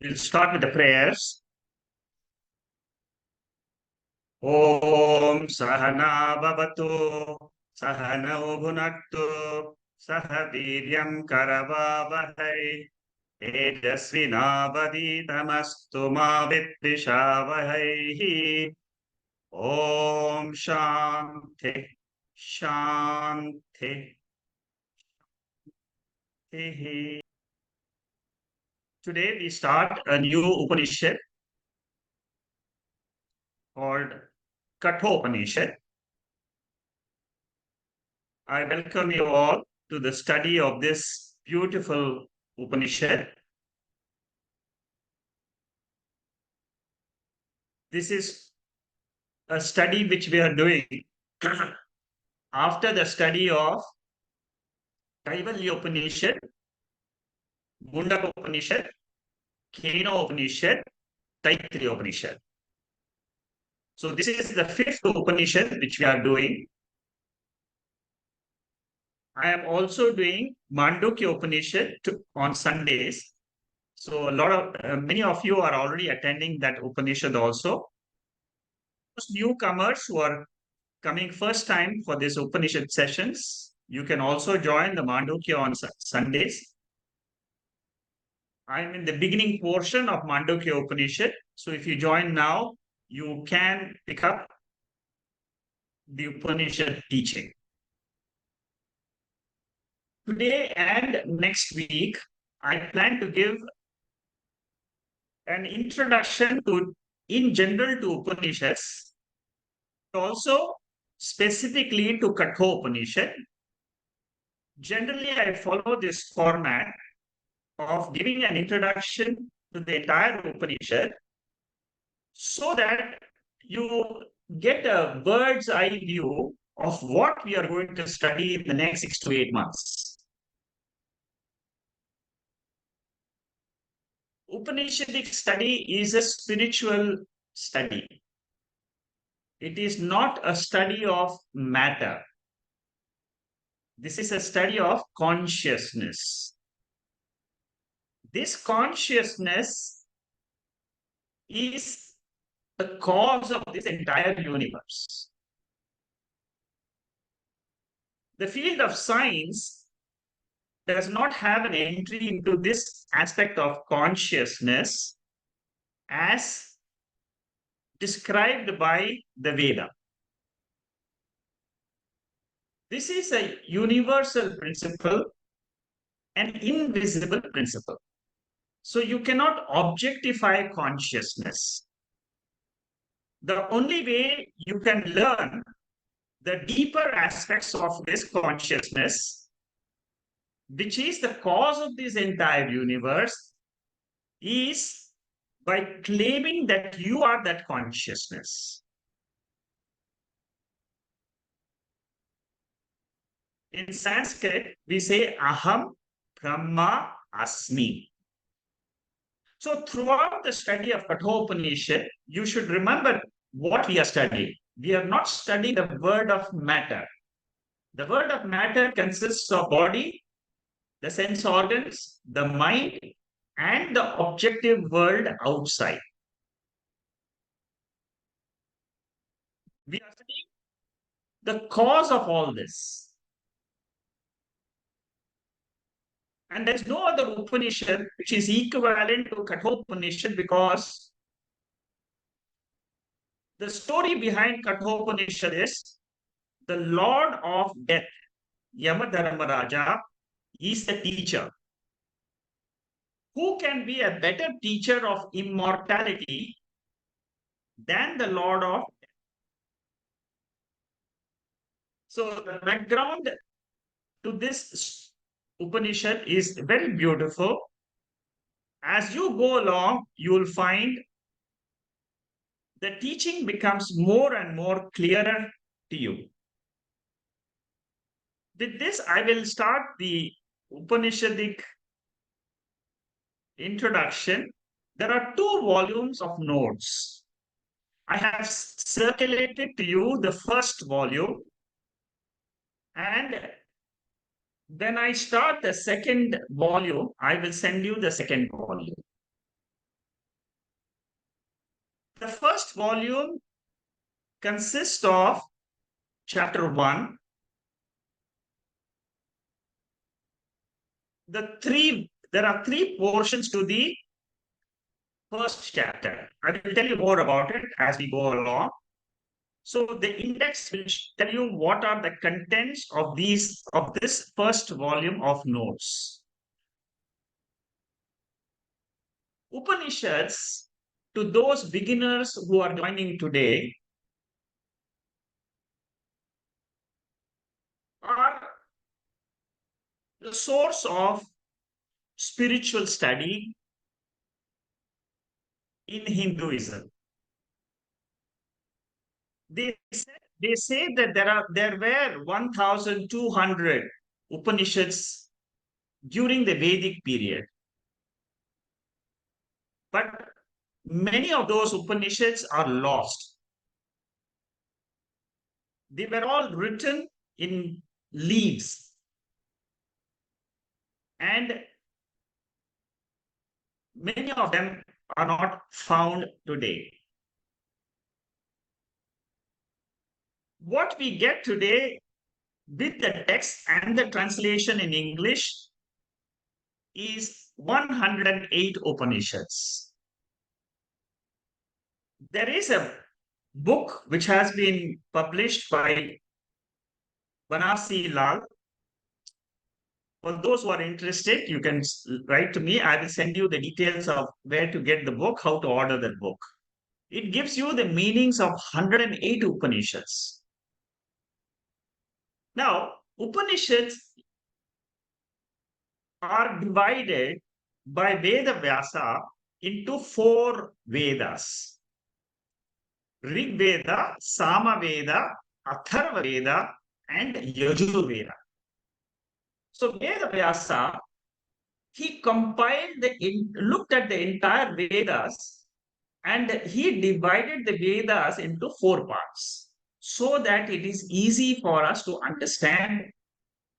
We'll start with the prayers. Om Sahana Bhavatu Sahano Bhunaktu Sah Viryam Karavavahai Tejasvinavaditamastu ma Vidvishavahai. Om Shanti Shanti. Today we start a new Upanishad called Kathopanishad. I welcome you all to the study of this beautiful Upanishad. This is a study which we are doing after the study of Kaivalya Upanishad, Mundaka Upanishad, Kena Upanishad, Taittiriya Upanishad. So this is the fifth Upanishad which we are doing. I am also doing Mandukya Upanishad on Sundays. So many of you are already attending that Upanishad also. Those newcomers who are coming first time for this Upanishad sessions, you can also join the Mandukya on Sundays. I'm in the beginning portion of Mandukya Upanishad. So if you join now, you can pick up the Upanishad teaching. Today and next week, I plan to give an introduction in general to Upanishads, also specifically to Kathopanishad. Generally, I follow this format of giving an introduction to the entire Upanishad so that you get a bird's eye view of what we are going to study in the next 6 to 8 months. Upanishadic study is a spiritual study. It is not a study of matter. This is a study of consciousness. This consciousness is the cause of this entire universe. The field of science does not have an entry into this aspect of consciousness as described by the Veda. This is a universal principle, an invisible principle. So you cannot objectify consciousness. The only way you can learn the deeper aspects of this consciousness, which is the cause of this entire universe, is by claiming that you are that consciousness. In Sanskrit, we say Aham Brahma Asmi. So throughout the study of Kathopanishad, you should remember what we are studying. We are not studying the word of matter. The word of matter consists of body, the sense organs, the mind, and the objective world outside. We are studying the cause of all this. And there's no other Upanishad which is equivalent to Kathopanishad, because the story behind Kathopanishad is the Lord of Death, Yamadharmaraja, is the teacher. Who can be a better teacher of immortality than the Lord of Death? So the background to this Upanishad is very beautiful. As you go along, you will find the teaching becomes more and more clearer to you. With this, I will start the Upanishadic introduction. There are 2 volumes of notes. I have circulated to you the first volume, and when I start the second volume, I will send you the second volume. first volume consists of chapter 1. There are three portions to the first chapter. I will tell you more about it as we go along. So the index will tell you what are the contents of this first volume of notes. Upanishads, to those beginners who are joining today, are the source of spiritual study in Hinduism. They say that there were 1,200 Upanishads during the Vedic period. But many of those Upanishads are lost. They were all written in leaves. And many of them are not found today. What we get today with the text and the translation in English is 108 Upanishads. There is a book which has been published by Banarsi Lal. For those who are interested, you can write to me. I will send you the details of where to get the book, how to order the book. It gives you the meanings of 108 Upanishads. Now, Upanishads are divided by Veda Vyasa into 4 Vedas. Rig Veda, Sama Veda, Atharva Veda, and Yajur Veda. So Veda Vyasa, he looked at the entire Vedas, and he divided the Vedas into 4 parts so that it is easy for us to understand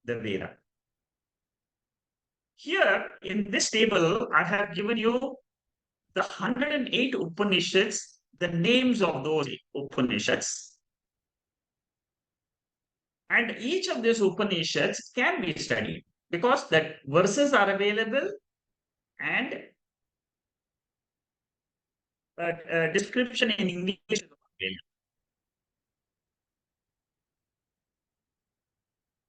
the Veda. Here in this table, I have given you the 108 Upanishads, the names of those Upanishads. And each of these Upanishads can be studied because that verses are available and description in English is available.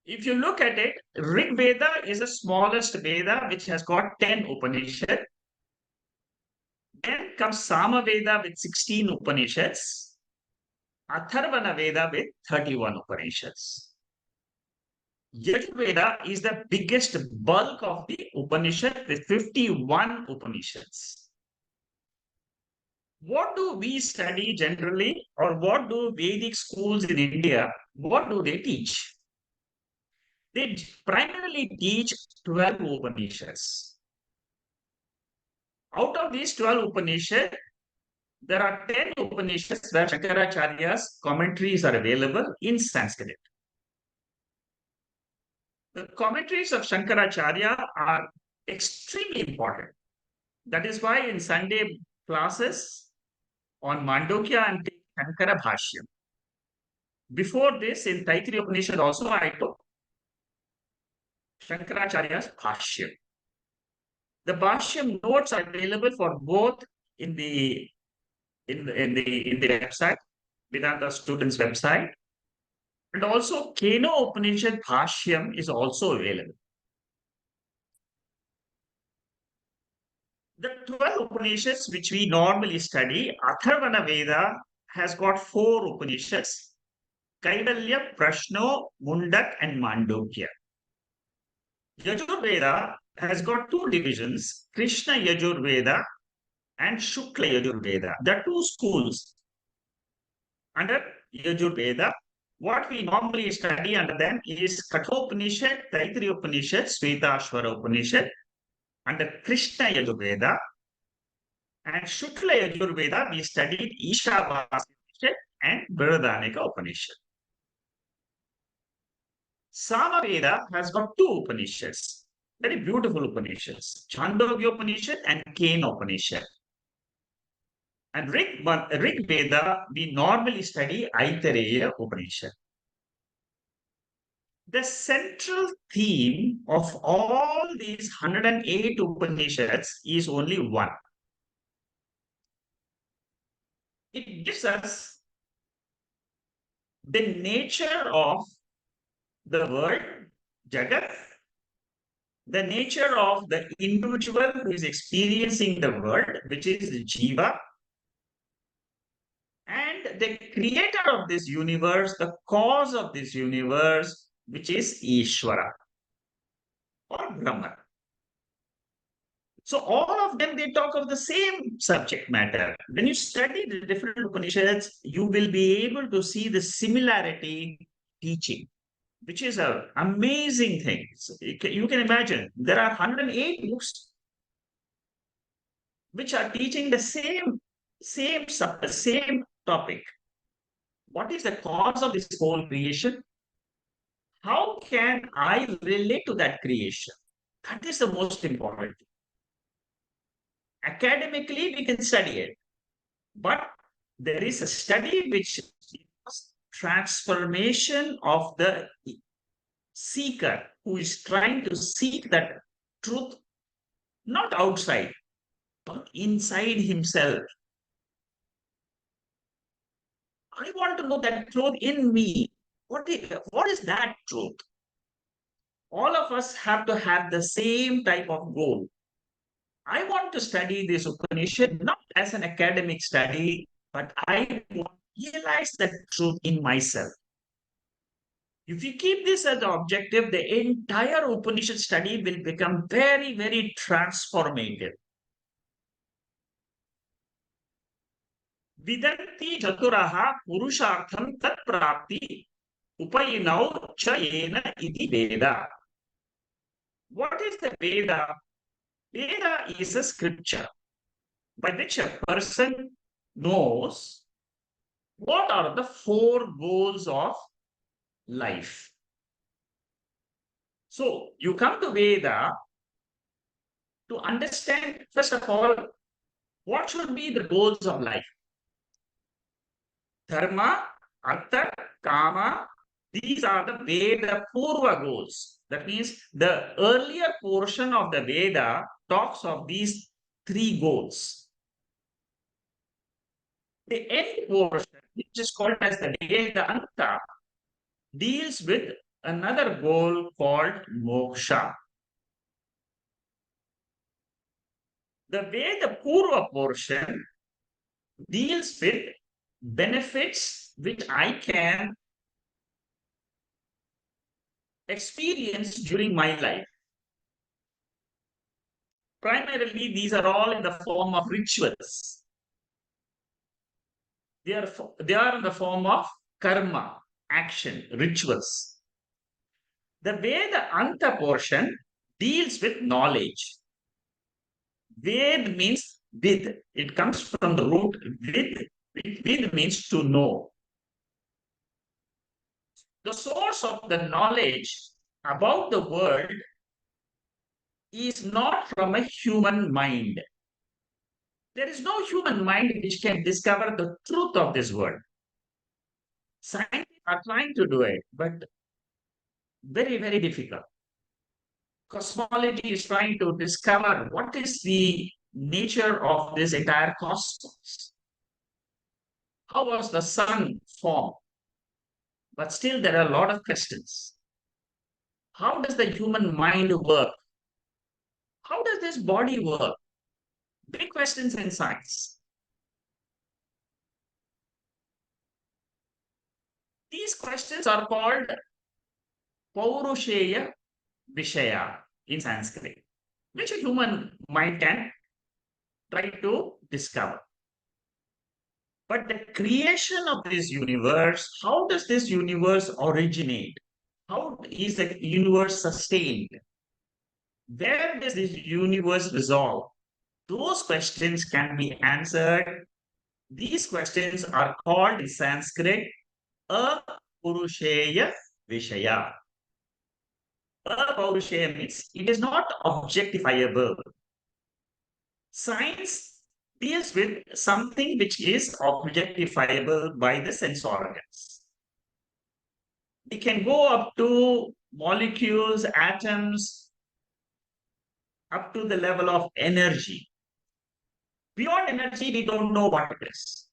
If you look at it, Rig Veda is the smallest Veda which has got 10 Upanishads. Then comes Sama Veda with 16 Upanishads, Atharvana Veda with 31 Upanishads. Yajur Veda is the biggest bulk of the Upanishad with 51 Upanishads. What do we study generally, or what do Vedic schools in India, what do they teach? They primarily teach 12 Upanishads. Out of these 12 Upanishads, there are 10 Upanishads where Shankaracharya's commentaries are available in Sanskrit. The commentaries of Shankaracharya are extremely important. That is why in Sunday classes on Mandukya and Shankara Bhashyam. Before this, in Taittiriya Upanishad also, I took Shankaracharya's Bhashyam. The Bhashyam notes are available for both in the website, Vedanta students' website, and also Keno Upanishad Bhashyam is also available. The 12 Upanishads which we normally study, Atharvana Veda has got 4 Upanishads, Kaivalya, Prashno, Mundak, and Mandukya. Yajur Veda has got 2 divisions, Krishna Yajur Veda and Shukla Yajur Veda. There are 2 schools under Yajur Veda. What we normally study under them is Kathopanishad, Taittiriya Upanishad, Svetashvara Upanishad, under Krishna Yajur Veda. And Shukla Yajur Veda, we studied Ishavasya Upanishad and Brihadaranyaka Upanishad. Sama Veda has got 2 Upanishads, very beautiful Upanishads, Chandogya Upanishad and Kena Upanishad. And Rig Veda, we normally study Aitareya Upanishad. The central theme of all these 108 Upanishads is only one. It gives us the nature of the world, Jagat, the nature of the individual who is experiencing the world, which is Jiva, and the creator of this universe, the cause of this universe, which is Ishvara or Brahman. So all of them, they talk of the same subject matter. When you study the different Upanishads, you will be able to see the similarity teaching, which is an amazing thing. So you can imagine there are 108 books which are teaching the same topic. What is the cause of this whole creation? How can I relate to that creation? That is the most important. Academically, we can study it, but there is a study which is transformation of the seeker who is trying to seek that truth, not outside, but inside himself. I want to know that truth in me. What is that truth? All of us have to have the same type of goal. I want to study this Upanishad not as an academic study, but I want to realize the truth in myself. If you keep this as the objective, the entire Upanishad study will become very, very transformative. Vidanti Chaturaha Purushartham Tat Prapti Upayinau Cha Yena Iti Veda. What is the Veda? Veda is a scripture by which a person knows what are the four goals of life. So you come to Veda to understand, first of all, what should be the goals of life. Dharma, Artha, Kama, these are the Veda Purva goals. That means the earlier portion of the Veda talks of these three goals. The end portion, which is called as the Vedanta, deals with another goal called moksha. The Veda Purva portion deals with benefits which I can experience during my life. Primarily, these are all in the form of rituals. They are in the form of karma, action, rituals. The Veda Anta portion deals with knowledge. Ved means with. It comes from the root with. With means to know. The source of the knowledge about the world is not from a human mind. There is no human mind which can discover the truth of this world. Scientists are trying to do it, but very, very difficult. Cosmology is trying to discover what is the nature of this entire cosmos. How was the sun formed? But still, there are a lot of questions. How does the human mind work? How does this body work? Big questions in science. These questions are called Paurusheya Vishaya in Sanskrit, which a human mind can try to discover. But the creation of this universe, how does this universe originate? How is the universe sustained? Where does this universe resolve? Those questions can be answered. These questions are called in Sanskrit Apurusheya Vishaya. Apurusheya means it is not objectifiable. Science deals with something which is objectifiable by the sense organs. We can go up to molecules, atoms, up to the level of energy. Beyond energy, we don't know what it is.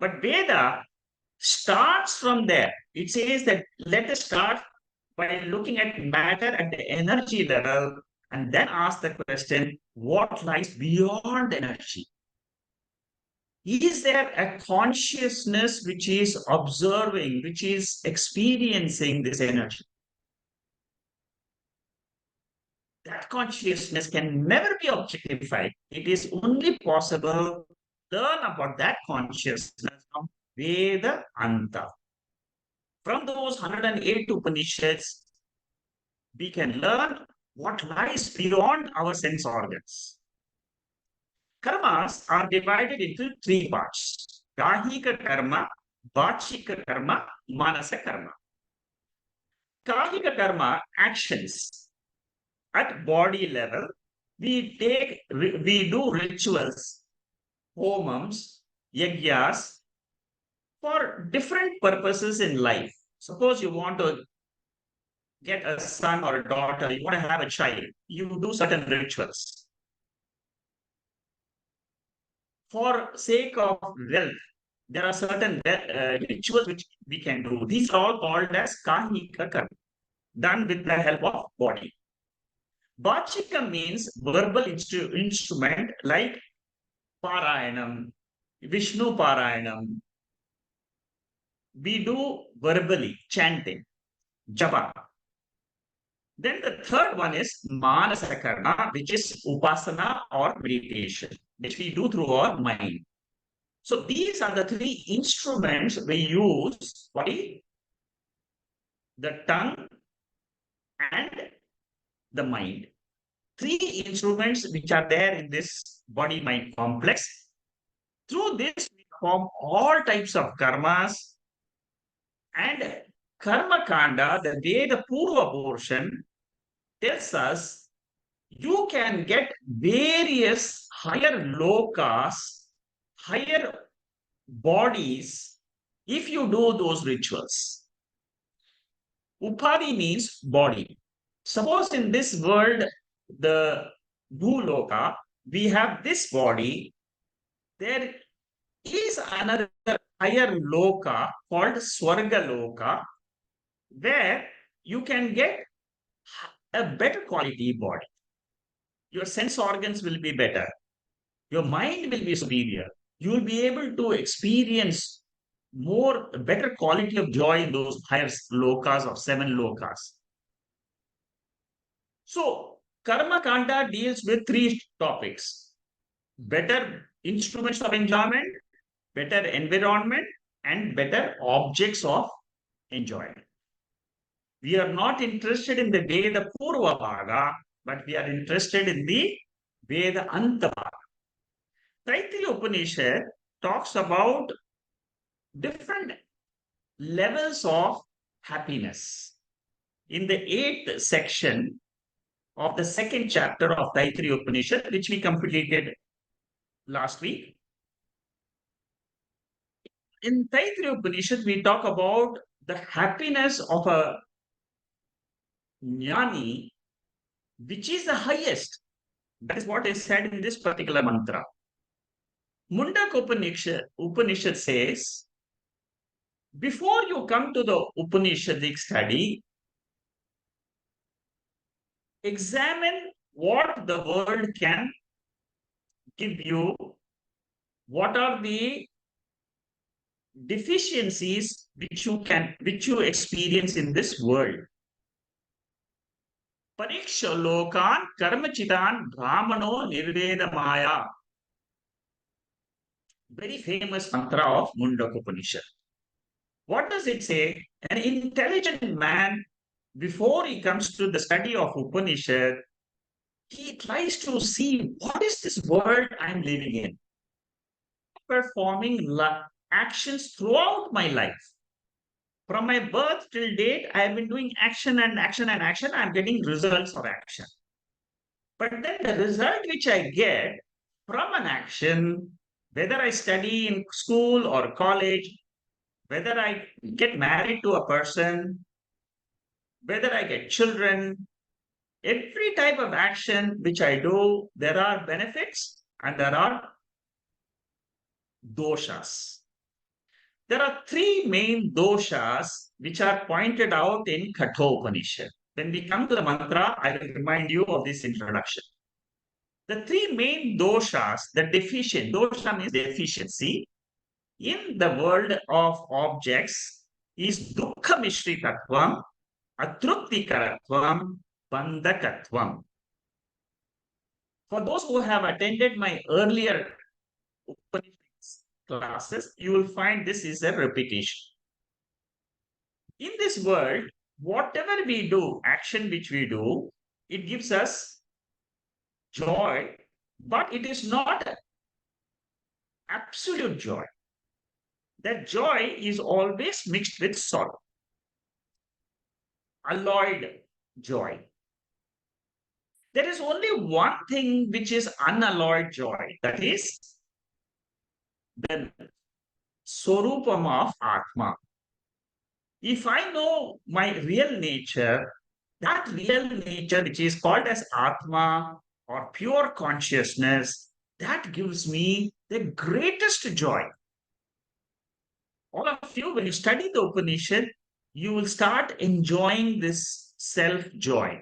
But Veda starts from there. It says that let us start by looking at matter at the energy level and then ask the question, what lies beyond energy? Is there a consciousness which is observing, which is experiencing this energy? That consciousness can never be objectified. It is only possible to learn about that consciousness from Veda Anta. From those 108 Upanishads, we can learn what lies beyond our sense organs. Karmas are divided into three parts: Kahika karma, Vachika karma, Manasa karma. Kahika karma, actions at body level. We do rituals, homams, yagyas for different purposes in life. Suppose you want to get a son or a daughter, you want to have a child, you do certain rituals. For sake of wealth, there are certain rituals which we can do. These are all called as kahika karma, done with the help of body. Vachika means verbal instrument like Parayanam, Vishnu Parayanam. We do verbally, chanting, japa. Then the third one is Manasa Karma, which is Upasana or meditation, which we do through our mind. So these are the three instruments we use: body, the tongue, and the mind. Three instruments which are there in this body-mind complex. Through this, we perform all types of karmas, and Karma Kanda, the Veda Purva portion, tells us you can get various higher lokas, higher bodies if you do those rituals. Upadi means body. Suppose in this world, the Bhuloka, we have this body. There is another higher loka called Swarga Loka, where you can get a better quality body. Your sense organs will be better. Your mind will be superior. You will be able to experience better quality of joy in those higher lokas of seven lokas. So, Karma Kanda deals with three topics: better instruments of enjoyment, better environment, and better objects of enjoyment. We are not interested in the Veda Purva Bhaga, but we are interested in the Veda Anta Bhaga. Taittiriya Upanishad talks about different levels of happiness. In the 8th section of the second chapter of Taittiriya Upanishad, which we completed last week, in Taittiriya Upanishad, we talk about the happiness of a jnani, which is the highest. That is what is said in this particular mantra. Mundaka Upanishad says, before you come to the Upanishadic study, examine what the world can give you, what are the deficiencies which you experience in this world. Pariksha lokan karmachitan brahmano nirveda maya. Very famous mantra of Mundaka Upanishad. What does it say? An intelligent man, before he comes to the study of Upanishad, he tries to see what is this world I'm living in. Performing actions throughout my life. From my birth till date, I have been doing action and action and action. I'm getting results of action. But then the result which I get from an action, whether I study in school or college, whether I get married to a person, whether I get children, every type of action which I do, there are benefits and there are doshas. There are three main doshas which are pointed out in Kathopanishad. When we come to the mantra, I will remind you of this introduction. The three main doshas, the deficient, dosha means deficiency, in the world of objects is dukkha mishritatvam, atruptikaratvam, bandhakatvam. For those who have attended my earlier Upanishadic classes, you will find this is a repetition. In this world, whatever we do, action which we do, it gives us joy, but it is not absolute joy. That joy is always mixed with sorrow, alloyed joy. There is only one thing which is unalloyed joy, that is the Swarupam of Atma. If I know my real nature, that real nature which is called as Atma or pure consciousness, that gives me the greatest joy. All of you, when you study the Upanishad, you will start enjoying this self-joy.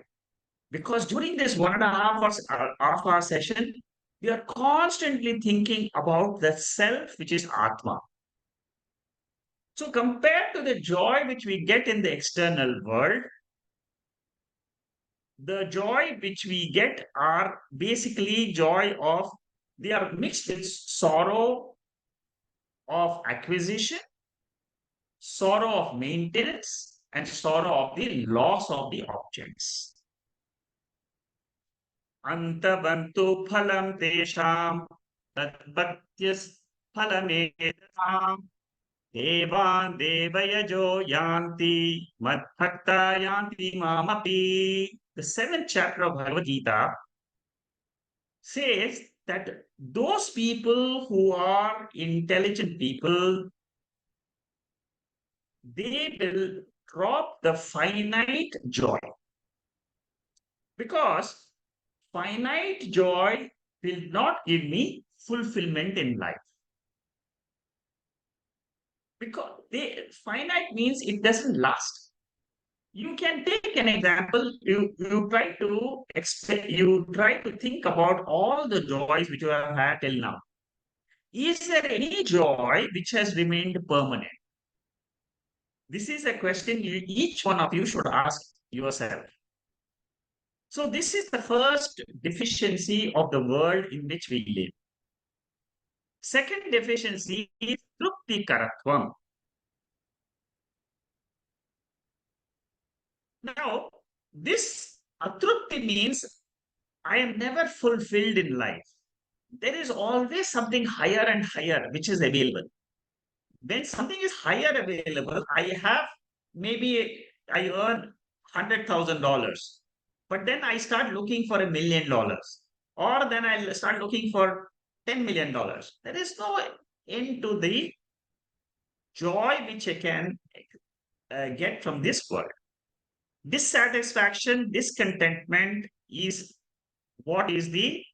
Because during this 1.5 hour session, we are constantly thinking about the self, which is Atma. So compared to the joy which we get in the external world, the joy which we get are basically joy of, they are mixed with sorrow of acquisition, sorrow of maintenance, and sorrow of the loss of the objects. Antavantu phalam tesham tadbhatyas phalametam devan devayajo yanti madbhakta yanti mamapi. The seventh chapter of Bhagavad Gita says that those people who are intelligent people, they will drop the finite joy. Because finite joy will not give me fulfillment in life. Because finite means it doesn't last. You can take an example. You try to think about all the joys which you have had till now. Is there any joy which has remained permanent? This is a question each one of you should ask yourself. So this is the first deficiency of the world in which we live. Second deficiency is truptikaratvam. Now, this atrupti means I am never fulfilled in life. There is always something higher and higher which is available. When something is higher available, maybe I earn $100,000, but then I start looking for $1 million, or then I'll start looking for $10 million. There is no end to the joy which I can get from this world. Dissatisfaction, discontentment is what is the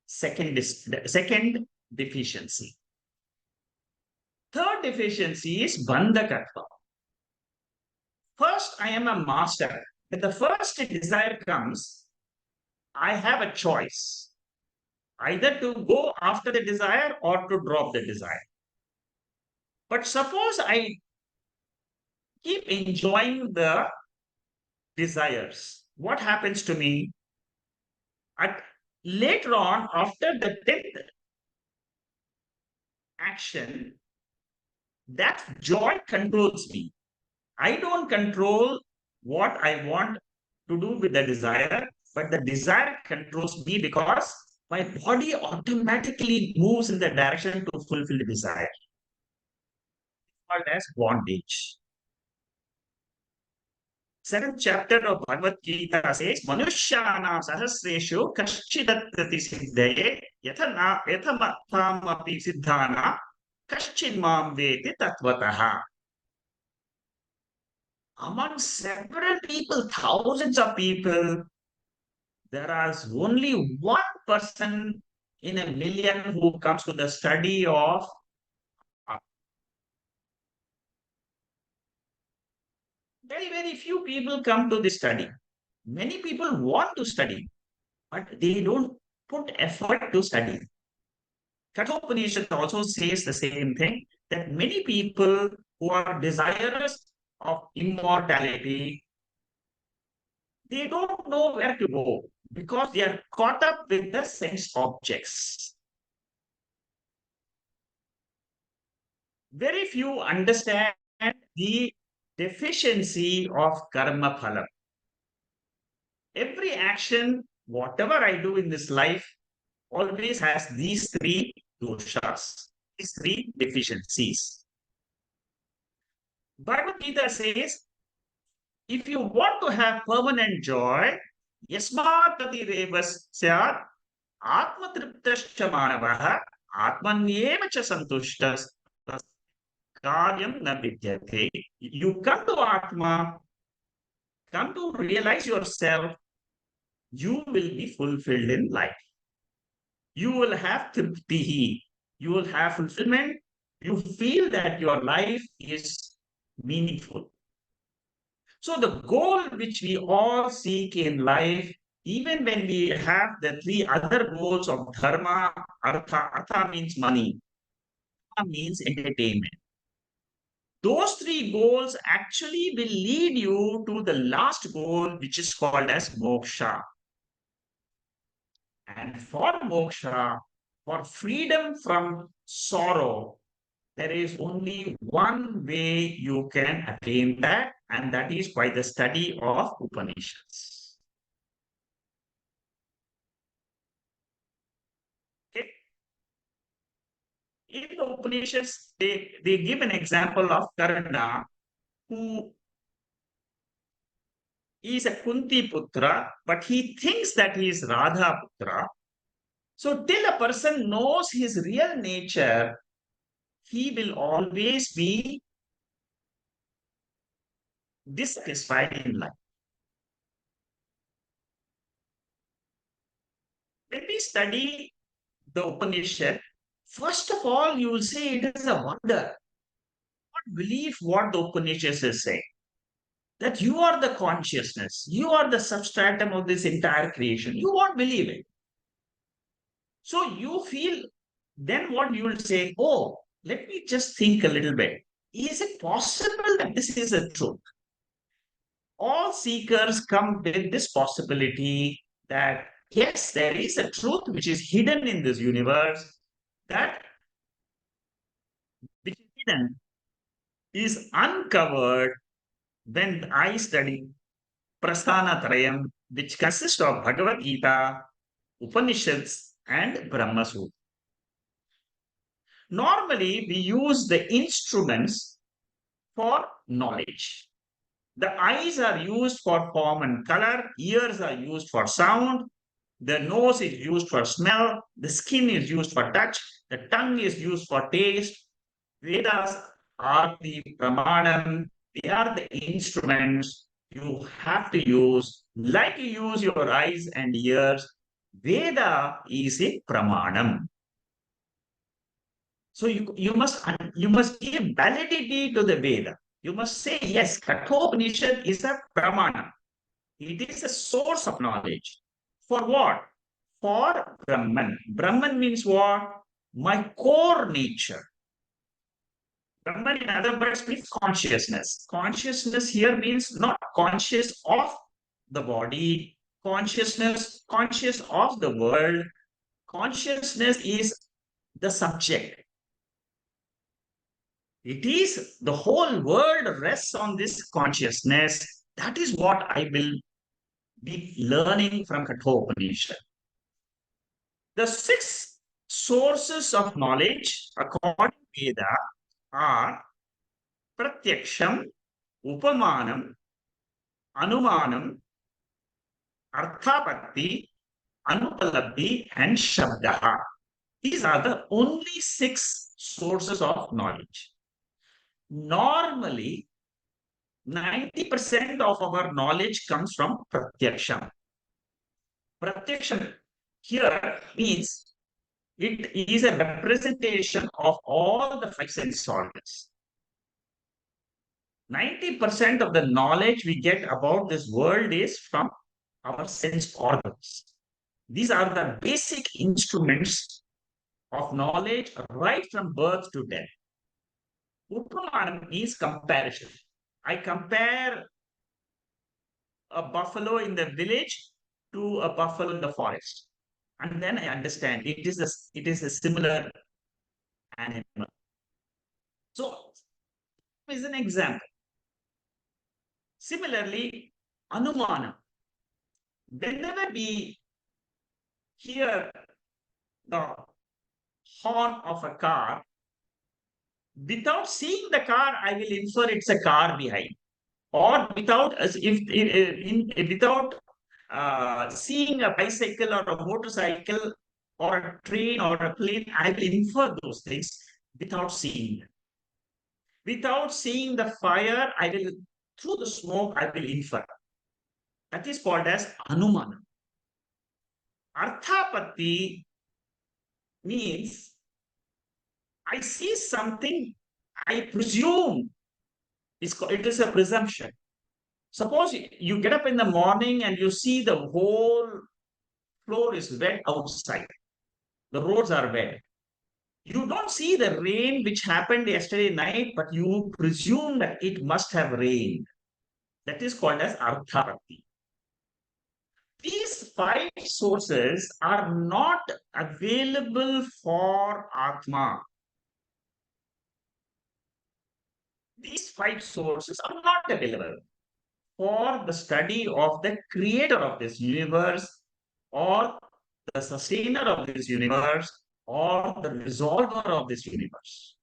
second deficiency. Third deficiency is bandhakatva. First, I am a master. When the first desire comes, I have a choice, either to go after the desire or to drop the desire. But suppose I keep enjoying the desires, what happens to me? Later on, after the 10th action, that joy controls me. I don't control what I want to do with the desire, but the desire controls me because my body automatically moves in the direction to fulfill the desire. It's called as bondage. Second chapter of Bhagavad Gita says, Manusyanam sahasreshu kaschidattati siddhaye yathamatapi siddhana kaschidmam veti tatvataha. Among several people, thousands of people, there is only one person in a million who comes to the study of. Very, very few people come to the study. Many people want to study, but they don't put effort to study. Kathopanishad also says the same thing, that many people who are desirous of immortality, they don't know where to go because they are caught up with the sense objects. Very few understand the deficiency of karma phala. Every action, whatever I do in this life, always has these three doshas, these three deficiencies. Bhagavad Gita says, if you want to have permanent joy, yasmat atirevas syat atmatriptascha manavaha atmanyeva cha santushtas karyam na vidyate. You come to Atma, come to realize yourself, you will be fulfilled in life. You will have triptihi, you will have fulfillment, you feel that your life is meaningful. So the goal which we all seek in life, even when we have the three other goals of dharma, artha means money, dharma means entertainment. Those three goals actually will lead you to the last goal, which is called as moksha. And for moksha, for freedom from sorrow, there is only one way you can attain that, and that is by the study of Upanishads. Okay? In the Upanishads, they give an example of Karna, who is a Kunti Putra, but he thinks that he is Radha Putra. So, till a person knows his real nature, he will always be dissatisfied in life. When we study the Upanishad, first of all, you will say it is a wonder. Not believe what the Upanishads is saying. That you are the consciousness, you are the substratum of this entire creation. You won't believe it. So you feel, then what you will say, oh, let me just think a little bit. Is it possible that this is a truth? All seekers come with this possibility that yes, there is a truth which is hidden in this universe, that which is hidden is uncovered when I study Prasthana Trayam, which consists of Bhagavad Gita, Upanishads, and Brahma Sutra. Normally, we use the instruments for knowledge. The eyes are used for form and color, ears are used for sound, the nose is used for smell, the skin is used for touch, the tongue is used for taste. Vedas are the pramanam, they are the instruments you have to use, like you use your eyes and ears. Veda is a pramanam. So you must give validity to the Veda. You must say, yes, Kathopanishad is a pramana. It is a source of knowledge. For what? For Brahman. Brahman means what? My core nature. Brahman, in other words, means consciousness. Consciousness here means not conscious of the body, conscious of the world. Consciousness is the subject. It is the whole world rests on this consciousness. That is what I will be learning from Kathopanishad. The six sources of knowledge, according to Veda, are Pratyaksham, Upamanam, Anumanam, Arthapatti, Anupalabdhi, and Shabdaha. These are the only six sources of knowledge. Normally, 90% of our knowledge comes from Pratyaksha. Pratyaksha here means it is a representation of all the five sense organs. 90% of the knowledge we get about this world is from our sense organs. These are the basic instruments of knowledge right from birth to death. Upamanam means comparison. I compare a buffalo in the village to a buffalo in the forest. And then I understand it is a similar animal. So, is an example. Similarly, Anumana. Whenever we hear the horn of a car, without seeing the car, I will infer it's a car behind. Or without without seeing a bicycle or a motorcycle or a train or a plane, I will infer those things without seeing them. Without seeing the fire, I will, through the smoke, I will infer. That is called as Anumana. Arthapatti means I see something, I presume it is a presumption. Suppose you get up in the morning and you see the whole floor is wet outside. The roads are wet. You don't see the rain which happened yesterday night, but you presume that it must have rained. That is called as Arthapatti. These five sources are not available for Atma. These five sources are not available for the study of the creator of this universe or the sustainer of this universe or the resolver of this universe.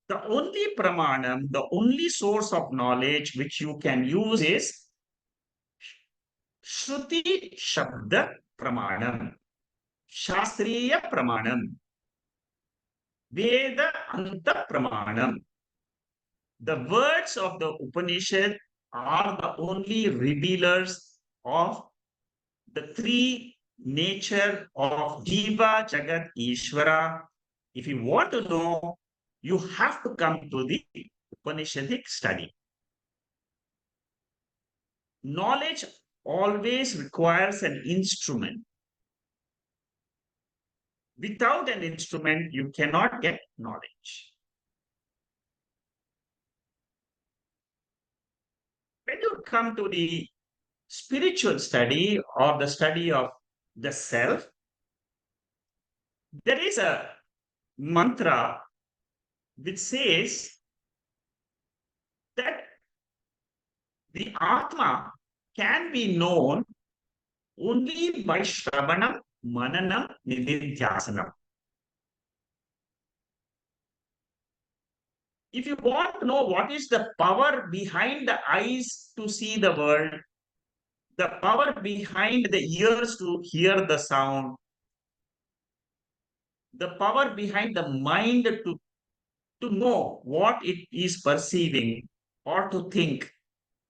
The only pramanam, the only source of knowledge which you can use is Shruti Shabda Pramanam, Shastriya Pramanam, Veda Anta Pramanam. The words of the Upanishad are the only revealers of the three nature of Jiva, Jagat, Ishvara. If you want to know, you have to come to the Upanishadic study. Knowledge always requires an instrument. Without an instrument, you cannot get knowledge. When you come to the spiritual study or the study of the self, there is a mantra which says that the Atma can be known only by Shravanam, Mananam, Nididhyasanam. If you want to know what is the power behind the eyes to see the world, the power behind the ears to hear the sound, the power behind the mind to know what it is perceiving or to think,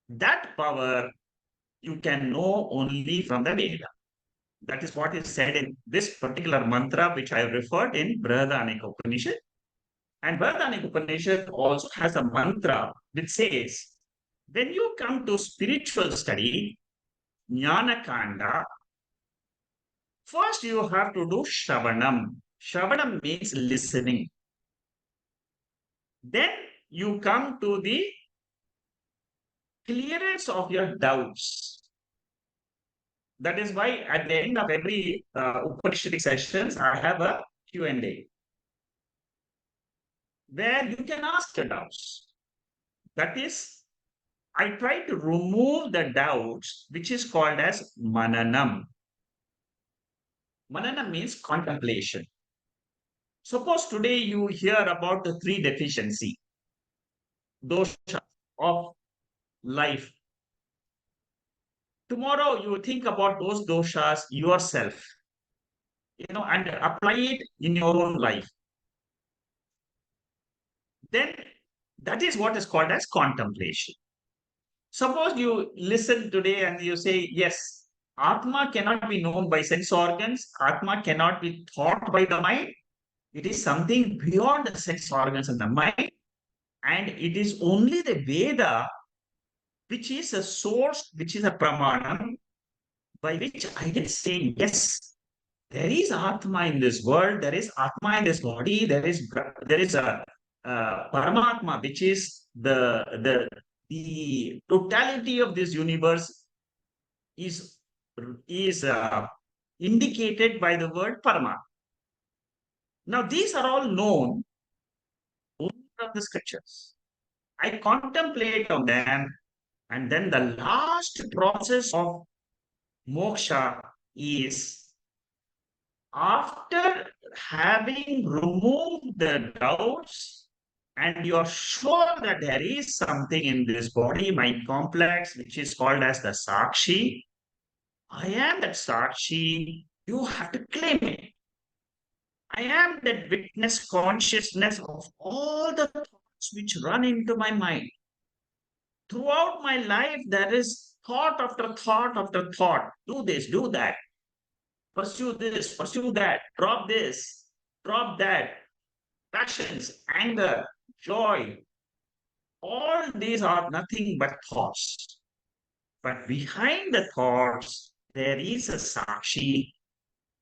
that power you can know only from the Veda. That is what is said in this particular mantra, which I referred in Brihadaranyaka Upanishad. And Brihadaranyaka Upanishad also has a mantra which says, when you come to spiritual study, Jnana Kanda, first you have to do Shravanam. Shravanam means listening. Then you come to the clearance of your doubts. That is why at the end of every Upanishadic sessions, I have a Q&A where you can ask your doubts. That is, I try to remove the doubts, which is called as mananam. Mananam means contemplation. Suppose today you hear about the three deficiencies, dosha of life. Tomorrow you think about those doshas yourself, and apply it in your own life. Then that is what is called as contemplation. Suppose you listen today and you say, yes, Atma cannot be known by sense organs, Atma cannot be thought by the mind. It is something beyond the sense organs and the mind. And it is only the Veda, which is a source, which is a pramanam, by which I can say, yes, there is Atma in this world, there is Atma in this body, there is a Paramatma, which is the totality of this universe is is indicated by the word Parama. Now these are all known only from the scriptures. I contemplate on them, and then the last process of moksha is after having removed the doubts and you're sure that there is something in this body mind complex which is called as the sakshi. I am that sakshi. You have to claim it. I am that witness consciousness of all the thoughts which run into my mind. Throughout my life, there is thought after thought after thought. Do this, do that, pursue this, pursue that, drop that. Passions, anger, joy, all these are nothing but thoughts. But behind the thoughts, there is a sakshi.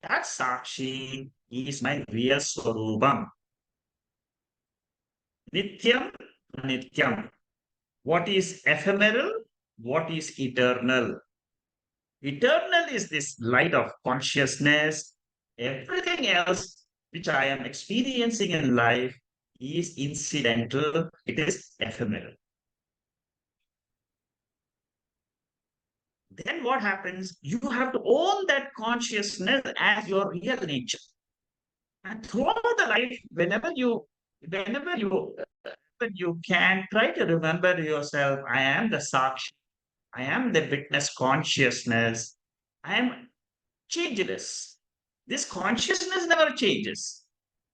That sakshi is my real swarupam. Nityam, anityam. What is ephemeral? What is eternal? Eternal is this light of consciousness. Everything else which I am experiencing in life is incidental, it is ephemeral. Then what happens? You have to own that consciousness as your real nature. And throughout the life, whenever you can, try to remember yourself. I am the sakshi. I am the witness consciousness. I am changeless. This consciousness never changes.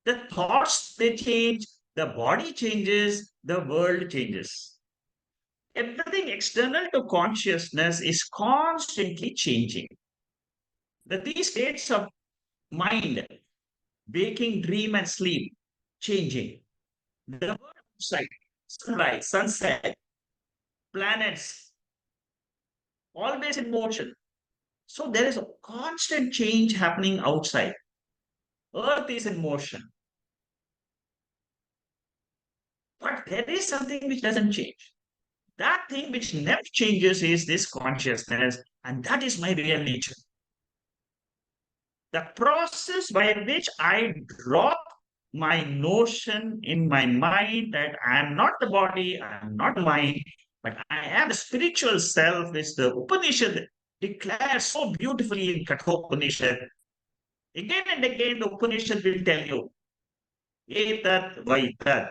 The thoughts they change, the body changes, the world changes. Everything external to consciousness is constantly changing. These states of mind, waking, dream, and sleep, changing. The world outside, sunrise, sunset, planets, always in motion. So there is a constant change happening outside. Earth is in motion. But there is something which doesn't change. That thing which never changes is this consciousness, and that is my real nature. The process by which I drop my notion in my mind that I am not the body, I am not the mind, but I am the spiritual self, which the Upanishad declares so beautifully in Kathopanishad. Again and again, the Upanishad will tell you, etat vaitat.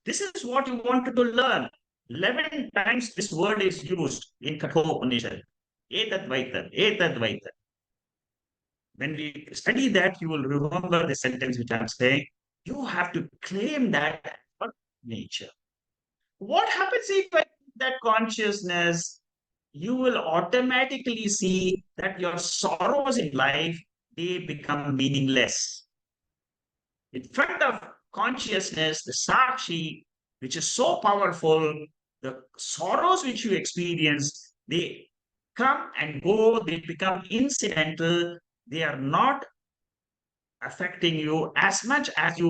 This is what you wanted to learn. 11 times this word is used in Kathopanishad. Etat vaitat, etat vaitat. When we study that, you will remember the sentence which I'm saying. You have to claim that nature. What happens if I that consciousness? You will automatically see that your sorrows in life they become meaningless. In front of consciousness, the sakshi, which is so powerful, the sorrows which you experience, they come and go, they become incidental, they are not affecting you as much as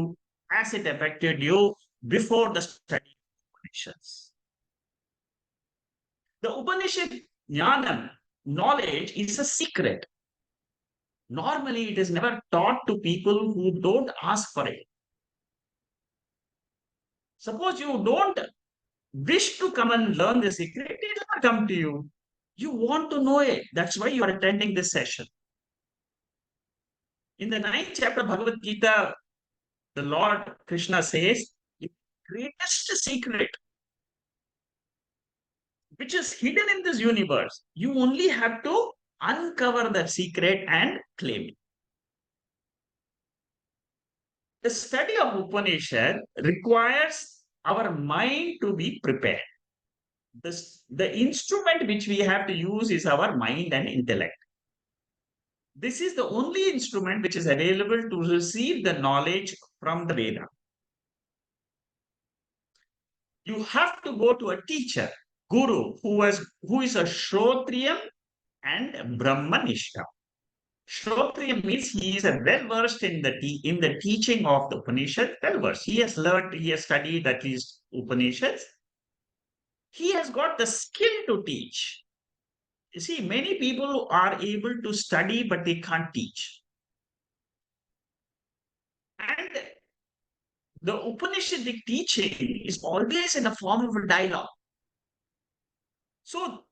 it affected you before the study of Upanishads. The Upanishad jnana, knowledge, is a secret. Normally, it is never taught to people who don't ask for it. Suppose you don't wish to come and learn the secret, it will not come to you. You want to know it. That's why you are attending this session. In the ninth chapter of Bhagavad Gita, the Lord Krishna says, the greatest secret which is hidden in this universe. You only have to uncover that secret and claim it. The study of Upanishad requires our mind to be prepared. The instrument which we have to use is our mind and intellect. This is the only instrument which is available to receive the knowledge from the Veda. You have to go to a teacher, guru, who is a Shrotriyam and Brahmanishta. Shrotriya means he is well versed in the teaching of the Upanishad, well versed. He has learned, he has studied at least Upanishads. He has got the skill to teach. You see, many people are able to study, but they can't teach. And the Upanishadic teaching is always in the form of a dialogue. So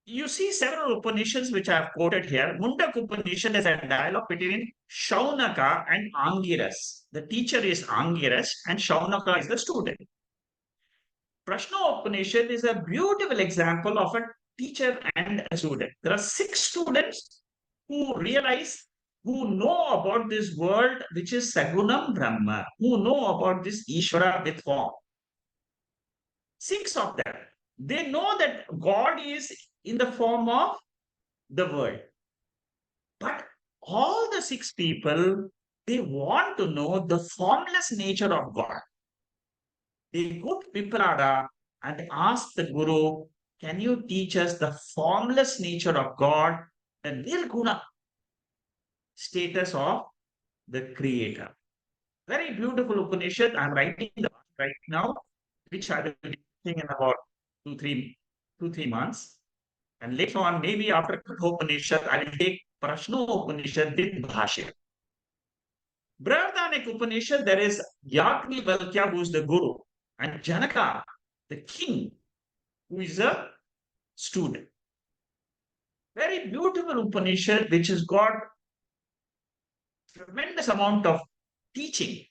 you see several Upanishads which I have quoted here. Mundak Upanishad is a dialogue between Shaunaka and Angiras. The teacher is Angiras and Shaunaka is the student. Prashna Upanishad is a beautiful example of a teacher and a student. There are 6 students who realize, who know about this world which is Sagunam Brahma, who know about this Ishvara with form. 6 of them. They know that God is in the form of the world. But all the 6 people, they want to know the formless nature of God. They go to Piprada and ask the Guru, can you teach us the formless nature of God, the Nirguna status of the Creator? Very beautiful Upanishad. I'm writing the right now, which I will be teaching in about 2-3 months. And later on, maybe after Kathopanishad, I will take Prashno Upanishad with Bhashya. Brihadaranyaka Upanishad, there is Yagnivalkya, who is the Guru, and Janaka, the king, who is a student. Very beautiful Upanishad, which has got tremendous amount of teaching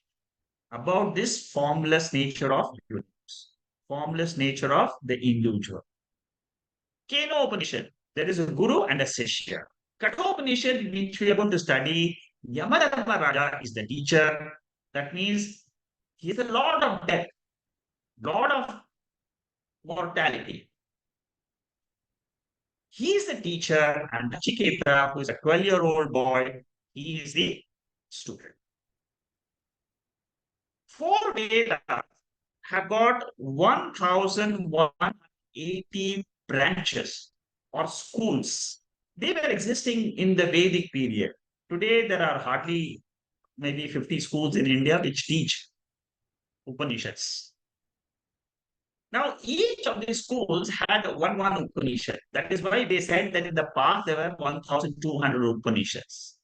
about this formless nature of the universe, formless nature of the individual. Keno Upanishad, there is a Guru and a Sishya. Kathopanishad, which we are going to study, Yamadharma Raja is the teacher. That means he is the Lord of death, Lord of mortality. He is the teacher, and Nachiketa, who is a 12-year-old boy, he is the student. 4 Vedas have got 1,180 branches or schools. They were existing in the Vedic period. Today, there are hardly maybe 50 schools in India which teach Upanishads. Now, each of these schools had one Upanishad. That is why they said that in the past there were 1,200 Upanishads.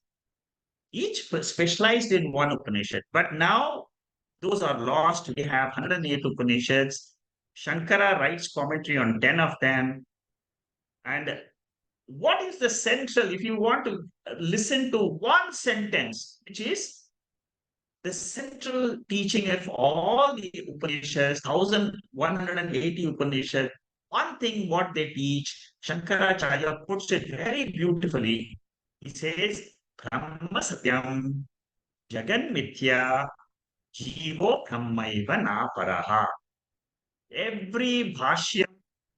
Each specialized in one Upanishad. But now those are lost. We have 108 Upanishads. Shankara writes commentary on 10 of them. And what is the central, if you want to listen to one sentence, which is the central teaching of all the Upanishads, 1,180 Upanishads, one thing what they teach, Shankaracharya puts it very beautifully. He says, Brahma Satyam, Jagan Mithya, Jivo Brahmaiva Na Paraha. Every bhashya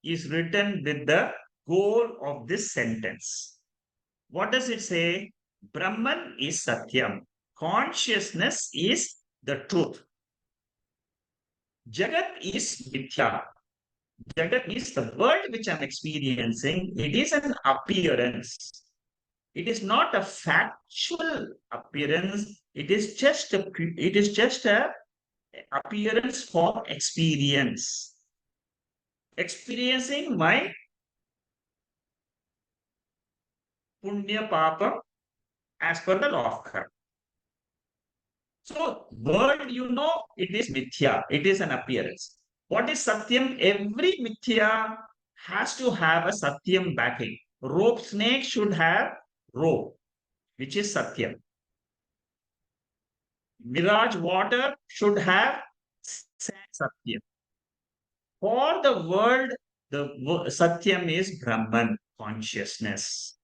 is written with the goal of this sentence. What does it say? Brahman is Satyam. Consciousness is the truth. Jagat is Mithya. Jagat is the world which I'm experiencing. It is an appearance. It is not a factual appearance. It is just a appearance for experience. Experiencing my punya papa as per the law of karma. So, world, it is mithya. It is an appearance. What is satyam? Every mithya has to have a satyam backing. Rope snake should have rope, which is satyam. Mirage water should have satyam. For the world The Satyam is Brahman, consciousness.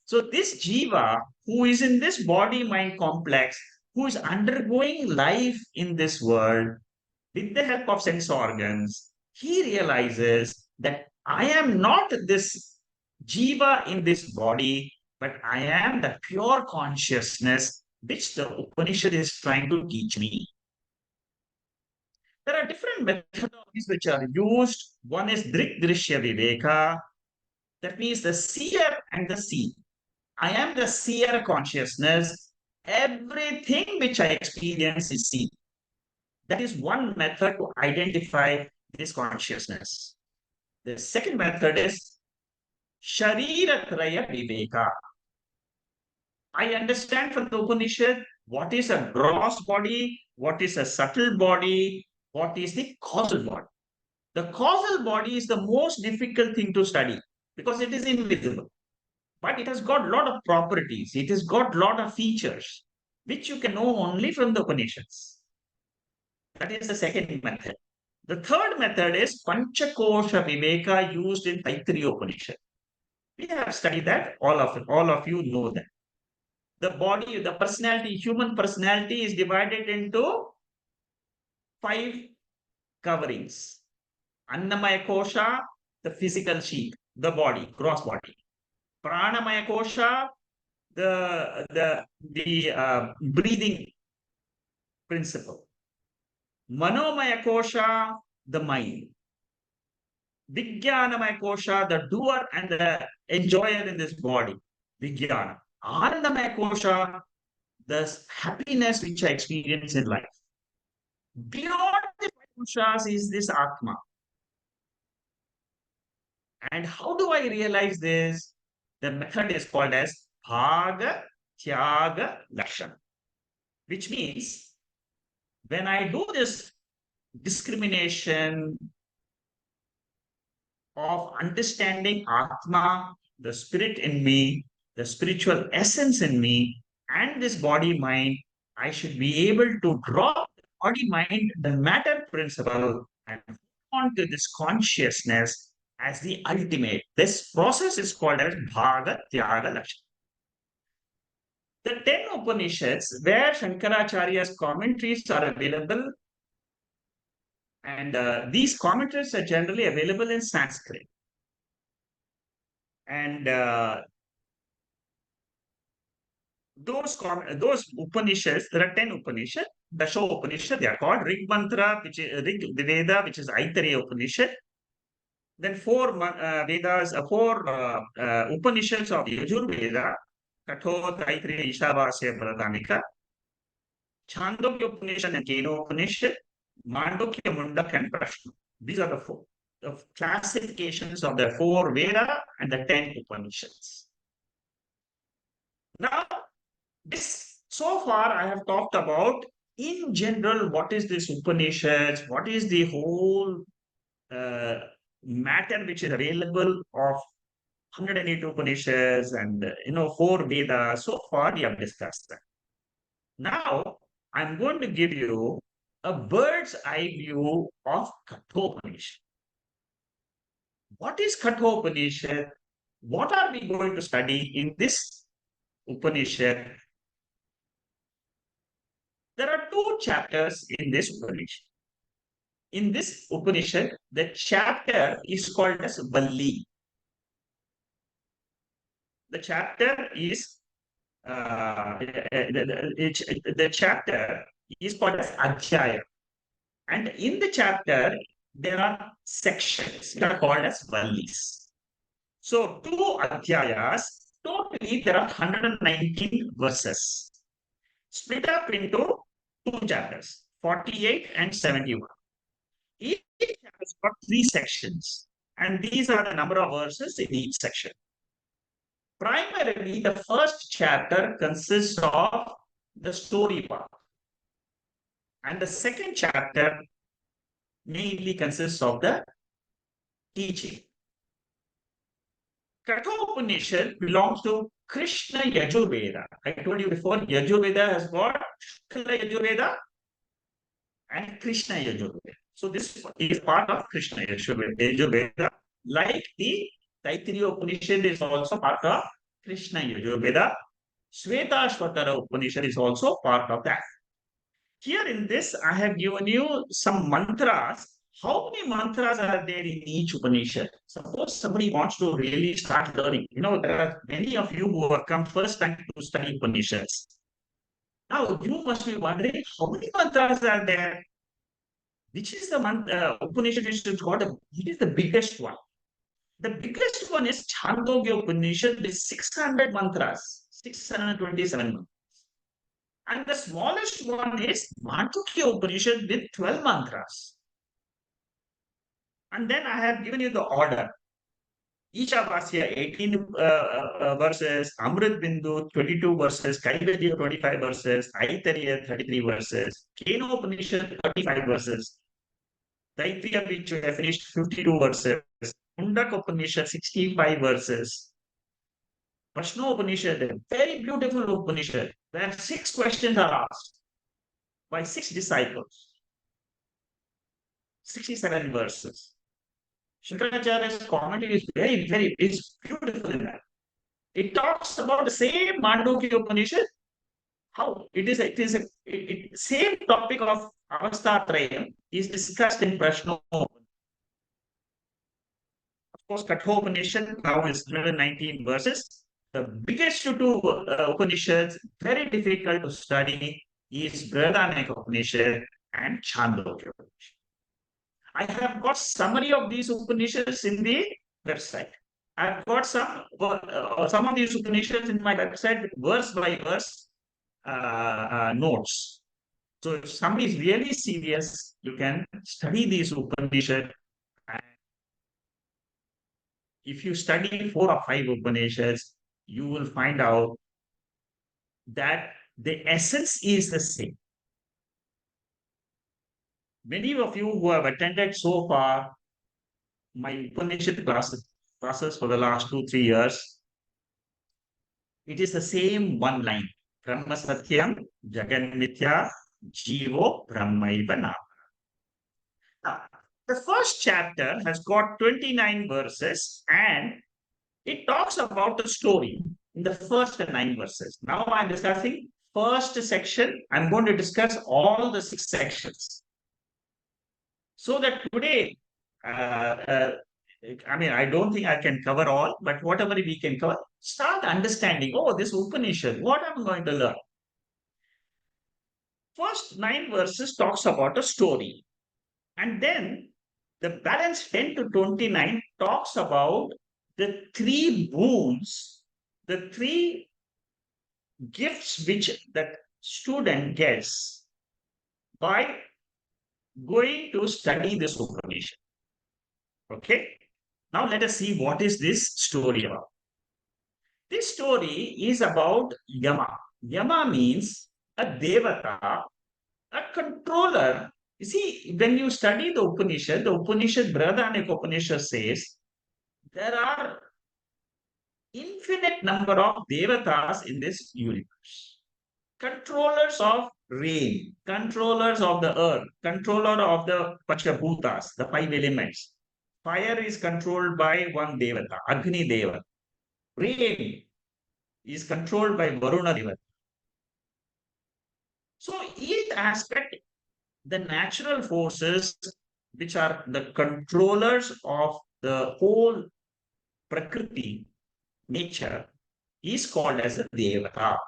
So this Jiva, who is in this body-mind complex, who is undergoing life in this world with the help of sense organs, he realizes that I am not this Jiva in this body, but I am the pure consciousness which the Upanishad is trying to teach me. There are different methodologies which are used. One is Drik Drishya Viveka, that means the seer and the seen. I am the seer consciousness. Everything which I experience is seen. That is one method to identify this consciousness. The second method is Shariratraya Viveka. I understand from the Upanishad what is a gross body, what is a subtle body, what is the causal body. The causal body is the most difficult thing to study because it is invisible. But it has got a lot of properties. It has got a lot of features, which you can know only from the Upanishads. That is the second method. The third method is Panchakosha Viveka used in Taittiriya Upanishad. We have studied that. All of you know that. The body, the personality, human personality is divided into five coverings. Annamaya Kosha, the physical sheet, the body, gross body. Pranamaya Kosha, the breathing principle. Manomaya Kosha, the mind. Vijnanamaya Kosha, the doer and the enjoyer in this body. Vijnana. Anandamaya Kosha, the happiness which I experience in life. Beyond the koshas is this Atma. And how do I realize this? The method is called as Bhaga Tyaga Lakshana, which means when I do this discrimination of understanding Atma, the spirit in me, the spiritual essence in me, and this body mind, I should be able to drop the body mind, the matter principle, and on to this consciousness as the ultimate. This process is called as Bhaga Tyaga Lakshana. The 10 Upanishads, where Shankaracharya's commentaries are available, and these commentaries are generally available in Sanskrit. And those Upanishads, there are 10 Upanishads, Dasha Upanishad, they are called Rig Mantra, which is Rig Veda, which is Aitareya Upanishad. Then four Vedas, four Upanishads of Yajurveda, Katho, Taittiriya, Ishavasya, Bharatanika, Chandogya Upanishad and Keno Upanishad, Mandukya, Mundak, and Prashna. These are the four the classifications of the four Veda and the 10 Upanishads. Now, this so far I have talked about in general what is this Upanishads, what is the whole matter which is available of 108 Upanishads and four Vedas. So far we have discussed that. Now I'm going to give you a bird's eye view of Kathopanishad. What is Kathopanishad? What are we going to study in this Upanishad? There are two chapters in this Upanishad. In this Upanishad, the chapter is called as Valli. The chapter is the chapter is called as Adhyaya. And in the chapter, there are sections that are called as Vallis. So, two Adhyayas, totally there are 119 verses, split up into two chapters, 48 and 71. Each chapter has got three sections, and these are the number of verses in each section. Primarily, the first chapter consists of the story part, and the second chapter mainly consists of the teaching. Kathopanishad belongs to Krishna Yajurveda. I told you before, Yajurveda has got Shukla Yajurveda and Krishna Yajurveda. So this is part of Krishna Yajurveda. Like the Taittiriya Upanishad is also part of Krishna Yajurveda. Shvetashvatara Upanishad is also part of that. Here in this, I have given you some mantras. How many mantras are there in each Upanishad? Suppose somebody wants to really start learning. There are many of you who have come first time to study Upanishads. Now, you must be wondering how many mantras are there? Which is the Upanishad which is called, it is the biggest one. The biggest one is Chandogya Upanishad with 600 mantras, 627 mantras. And the smallest one is Mandukya Upanishad with 12 mantras. And then I have given you the order. Ishavasya 18 verses, Amrit Bindu 22 verses, Kaivalya 25 verses, Aitariya 33 verses, Keno Upanishad 35 verses, Taittiriya which we have finished 52 verses, Mundak Upanishad 65 verses, Prashno Upanishad, a very beautiful Upanishad, where 6 questions are asked by 6 disciples, 67 verses. Shankaracharya's commentary is is beautiful in that. It talks about the same Mandukya Upanishad, how same topic of Avastatrayam is discussed in Prashno. Of course, Kathopanishad now is 119 verses. The biggest two Upanishads, very difficult to study, is Brihadaranyaka Upanishad and Chandogya Upanishad. I have got summary of these Upanishads in the website. I've got some of these Upanishads in my website, verse by verse notes. So if somebody is really serious, you can study these Upanishads. And if you study 4 or 5 Upanishads, you will find out that the essence is the same. Many of you who have attended so far my Upanishad classes for the last 2-3 years, it is the same one line. Brahma Satyam, Jagan Mithya, Jivo Brahmaiva. Now, the first chapter has got 29 verses and it talks about the story in the first 9 verses. Now I'm discussing first section. I'm going to discuss all the 6 sections. So that today, I don't think I can cover all, but whatever we can cover, start understanding, this Upanishad, what I'm going to learn. First 9 verses talks about a story. And then the balance 10 to 29 talks about the 3 boons, the 3 gifts which that student gets by going to study this Upanishad. Okay. Now let us see what is this story about. This story is about Yama. Yama means a devata, a controller. You see, when you study the Upanishad, Brihadaranyaka Upanishad says there are infinite number of devatas in this universe. Controllers of rain, controllers of the earth, controller of the Panchabhutas, the 5 elements. Fire is controlled by one devata, Agni Deva. Rain is controlled by Varuna Deva. So each aspect, the natural forces which are the controllers of the whole Prakriti, nature, is called as a Devata.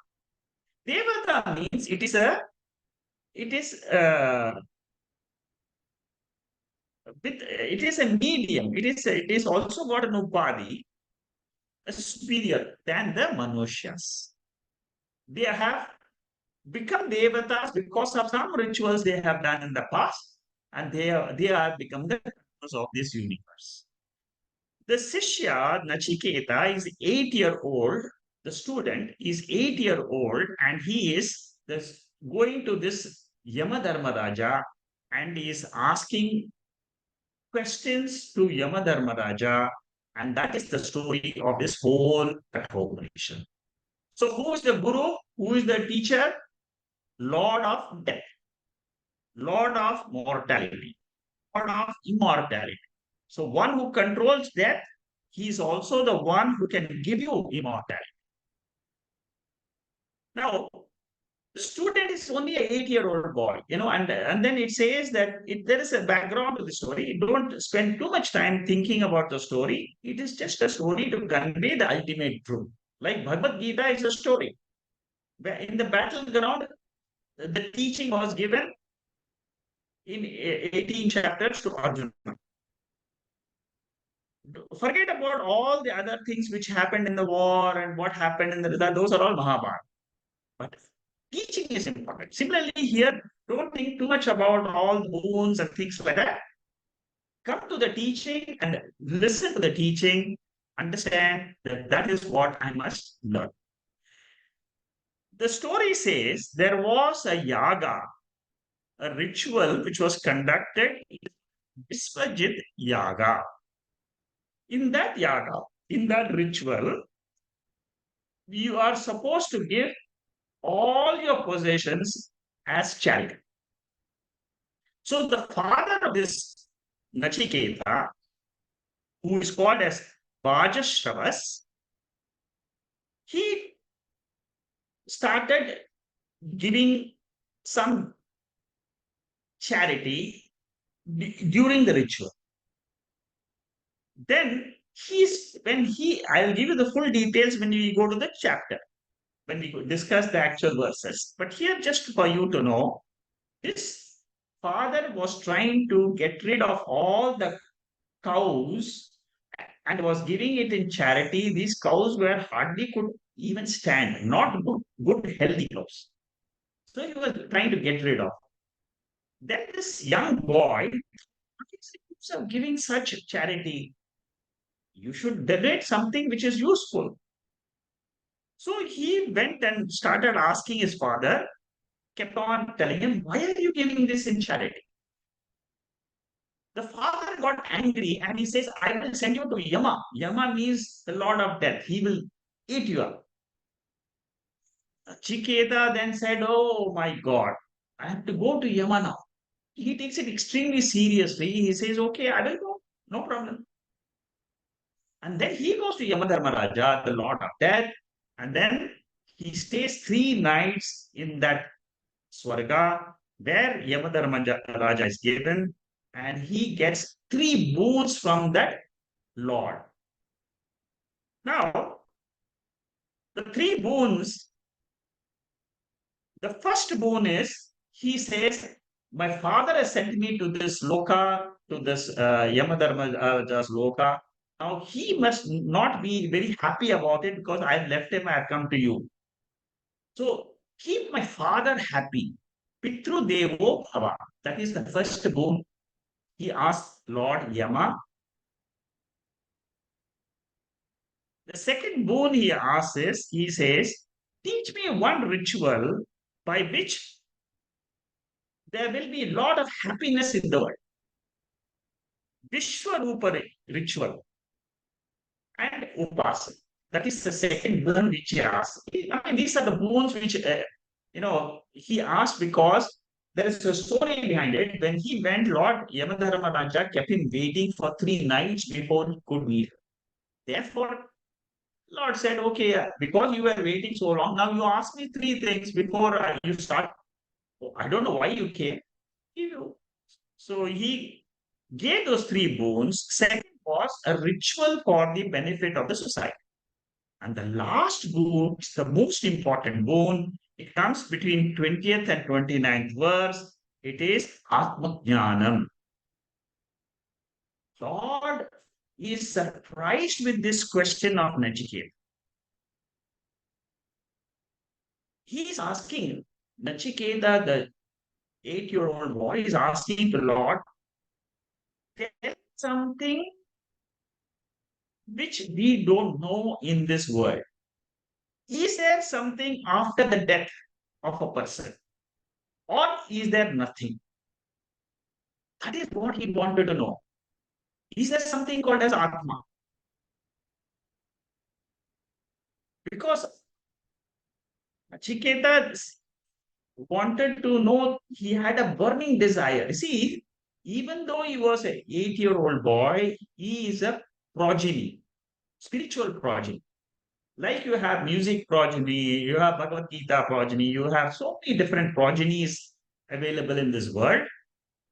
Devata means it is a medium. It is also got an upadhi, superior than the Manushas. They have become devatas because of some rituals they have done in the past, and they are become the controllers of this universe. The Sishya Nachiketa is 8-year-old. The student is 8-year-old, and he is going to this Yamadharmaraja and is asking questions to Yamadharmaraja, and that is the story of this whole Kathopanishad. So, who is the guru? Who is the teacher? Lord of death, Lord of mortality, Lord of immortality. So one who controls death, he is also the one who can give you immortality. Now, the student is only an 8-year-old boy, and then it says that there is a background to the story. Don't spend too much time thinking about the story. It is just a story to convey the ultimate truth. Like Bhagavad Gita is a story. Where in the battleground, the teaching was given in 18 chapters to Arjuna. Forget about all the other things which happened in the war and what happened in those are all Mahabharata. But teaching is important. Similarly, here, don't think too much about all the boons and things like that. Come to the teaching and listen to the teaching, understand that that is what I must learn. The story says there was a yaga, a ritual which was conducted in Visvajit Yaga. In that yaga, in that ritual, you are supposed to give all your possessions as charity. So the father of this Nachiketa, who is called as Vajashravas, he started giving some charity during the ritual. Then I'll give you the full details when we go to the chapter, when we discuss the actual verses. But here, just for you to know, this father was trying to get rid of all the cows and was giving it in charity. These cows were hardly could even stand, not good healthy cows. So he was trying to get rid of. Then this young boy, instead of giving such charity, you should donate something which is useful. So he went and started asking his father, kept on telling him, why are you giving this in charity? The father got angry and he says, I will send you to Yama. Yama means the Lord of Death. He will eat you up. Chiketa then said, oh my God, I have to go to Yama now. He takes it extremely seriously. He says, okay, I will go. No problem. And then he goes to Yamadharmaraja, the Lord of Death. And then he stays 3 nights in that Swarga where Yamadharmaraja is given. And he gets 3 boons from that Lord. Now, the 3 boons, the first boon is, he says, my father has sent me to this loka, to this Yamadharma's loka. Now, he must not be very happy about it because I've left him, I've come to you. So, keep my father happy. Pitru Devo Bhava. That is the first boon. He asks Lord Yama. The second boon he asks is, he says, teach me one ritual by which there will be a lot of happiness in the world. Vishwarupa ritual and Upasana. That is the second boon which he asked. I mean, these are the boons which, he asked because there is a story behind it. When he went, Lord Yamadharmaraja kept him waiting for 3 nights before he could meet her. Therefore, Lord said, okay, because you were waiting so long, now you ask me 3 things before you start. Oh, I don't know why you came. So he gave those 3 boons. Second was a ritual for the benefit of the society. And the last boon is the most important boon. It comes between 20th and 29th verse. It is Atmajnanam. Lord is surprised with this question of Nachiketa. He is asking Nachiketa, the 8-year-old boy, is asking the Lord, tell something which we don't know in this world. Is there something after the death of a person? Or is there nothing? That is what he wanted to know. Is there something called as Atma? Because Chiketa wanted to know, he had a burning desire. See, Even though he was an 8-year-old boy, he is a progeny, spiritual progeny. Like you have music progeny, you have Bhagavad Gita progeny, you have so many different progenies available in this world.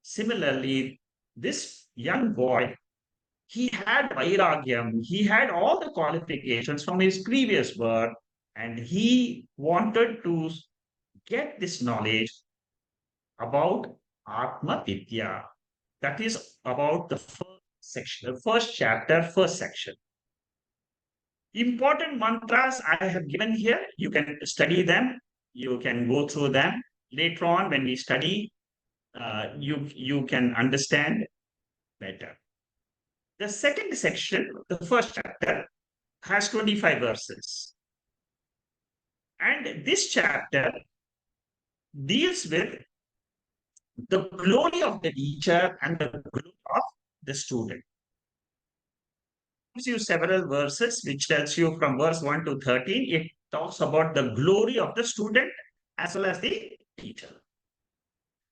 Similarly, this young boy, he had vairagyam, he had all the qualifications from his previous birth, and he wanted to get this knowledge about Atma Vidya. That is about the first section, the first chapter, first section. Important mantras I have given here. You can study them. You can go through them. Later on, when we study, you can understand better. The second section, the first chapter, has 25 verses. And this chapter deals with the glory of the teacher and the glory of the student. Gives you several verses which tells you from verse 1 to 13. It talks about the glory of the student as well as the teacher.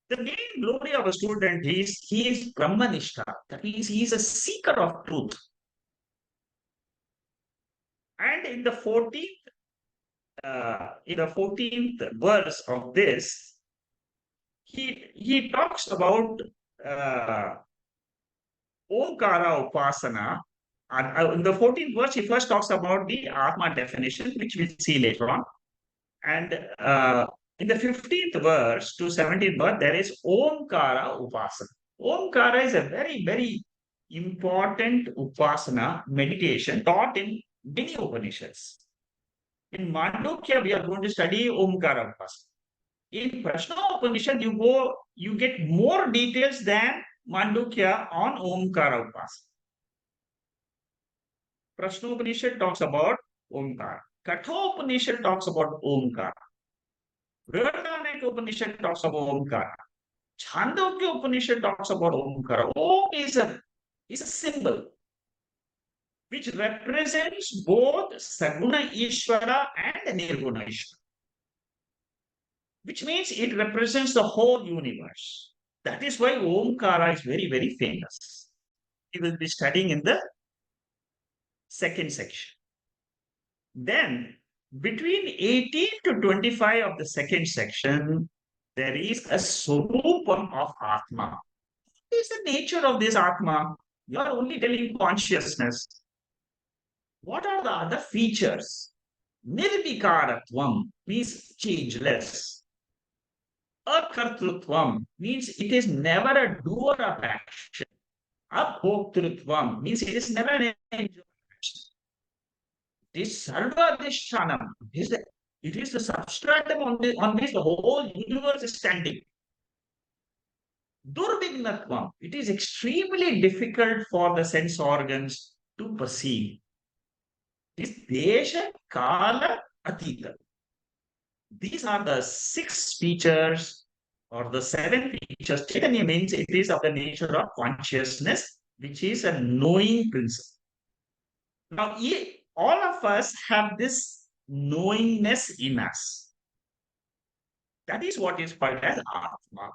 The main glory of a student is he is Brahmanishta. That means he is a seeker of truth. And in the 14th verse of this, he talks about Omkara Upasana. In the 14th verse, he first talks about the Atma definition, which we'll see later on. And in the 15th verse to 17th verse, there is Omkara Upasana. Omkara is a very, very important Upasana meditation taught in many Upanishads. In Mandukya, we are going to study Omkara Upasana. In Prashna Upanishad, you get more details than Mandukya on Omkara Upasana. Prashna Upanishad talks about Omkara. Kathopanishad talks about Omkara. Vedas Upanishad talks about Omkara. Chandogya Upanishad talks about Omkara. Om is a symbol which represents both Saguna Ishvara and Nirguna Ishvara, which means it represents the whole universe. That is why Omkara is very, very famous. We will be studying in the second section. Then, between 18 to 25 of the second section, there is a Swarupam of Atma. What is the nature of this Atma? You are only telling consciousness. What are the other features? Nirvikaratvam means changeless. Akartrutvam means it is never a doer of action. Abhoktrutvam means it is never an enjoyer of action. This Sarvadishyanam it is the substratum on which the whole universe is standing. Durvignatvam, it is extremely difficult for the sense organs to perceive. It is Desha, Kala, Atita. These are the 6 features or the 7 features. Chaitanya means it is of the nature of consciousness, which is a knowing principle. Now, all of us have this knowingness in us. That is what is called as Atma.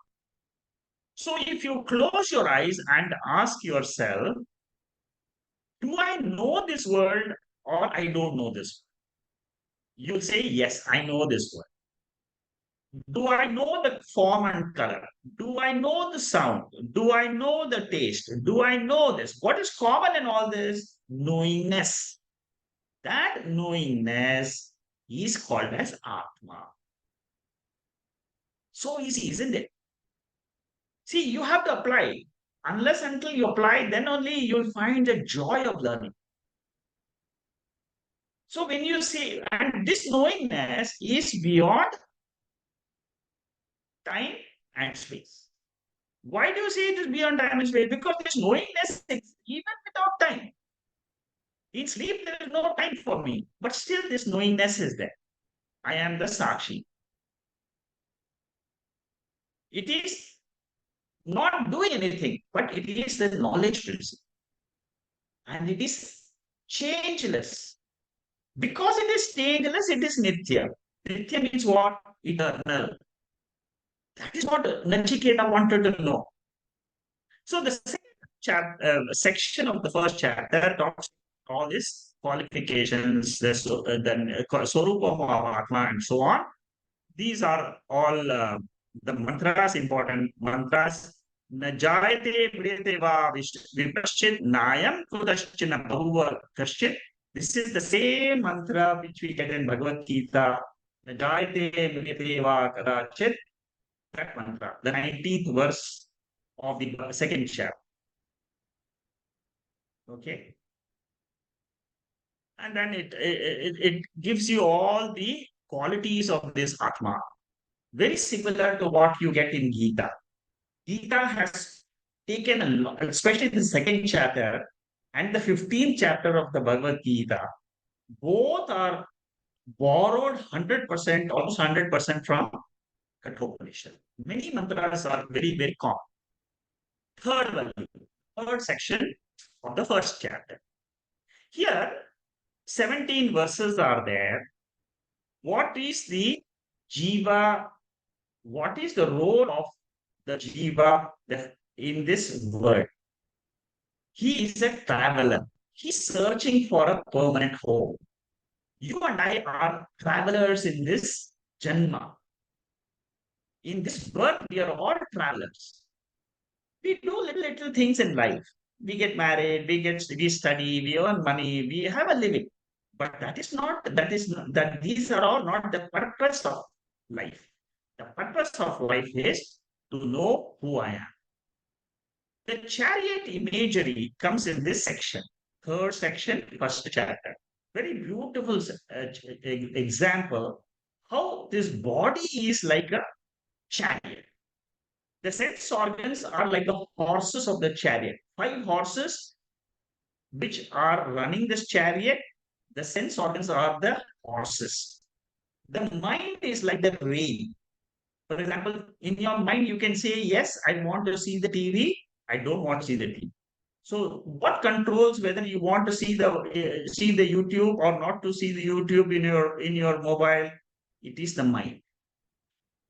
So if you close your eyes and ask yourself, do I know this world or I don't know this world? You'll say, yes, I know this world. Do I know the form and color? Do I know the sound? Do I know the taste? Do I know this? What is common in all this? Knowingness. That knowingness is called as Atma. So easy, isn't it? See, you have to apply. Unless until you apply, then only you'll find the joy of learning. So when you see, and this knowingness is beyond time and space. Why do you say it is beyond time and space? Because this knowingness is even without time. In sleep, there is no time for me, but still this knowingness is there. I am the Sakshi. It is not doing anything, but it is the knowledge principle. And it is changeless. Because it is changeless, it is Nitya. Nitya means what? Eternal. That is what Nachiketa wanted to know. So the section of the first chapter talks all these qualifications, the Swarupa of Atma, and so on. These are all the mantras, important mantras. Najayate priyate va vipaschit nayam kudaschina bhuva kaschit. This is the same mantra which we get in Bhagavad Gita. Najayate priyate va kadachit. That mantra, the 19th verse of the second chapter. Okay. And then it gives you all the qualities of this Atma. Very similar to what you get in Gita. Gita has taken a lot, especially the second chapter and the 15th chapter of the Bhagavad Gita. Both are borrowed 100%, almost 100% from Kathopanishad. Many mantras are very, very common. Third value, third section of the first chapter. Here, 17 verses are there. What is the Jiva? What is the role of the Jiva in this world? He is a traveler. He's searching for a permanent home. You and I are travelers in this Janma. In this birth, we are all travelers. We do little things in life. We get married, we study, we earn money, we have a living. But that these are all not the purpose of life. The purpose of life is to know who I am. The chariot imagery comes in this section, third section, first chapter. Very beautiful example how this body is like a chariot. The sense organs are like the horses of the chariot. Five horses which are running this chariot. The sense organs are the horses. The mind is like the rail. For example, in your mind, you can say, yes, I want to see the TV. I don't want to see the TV. So what controls whether you want to see the YouTube or not to see the YouTube in your mobile? It is the mind.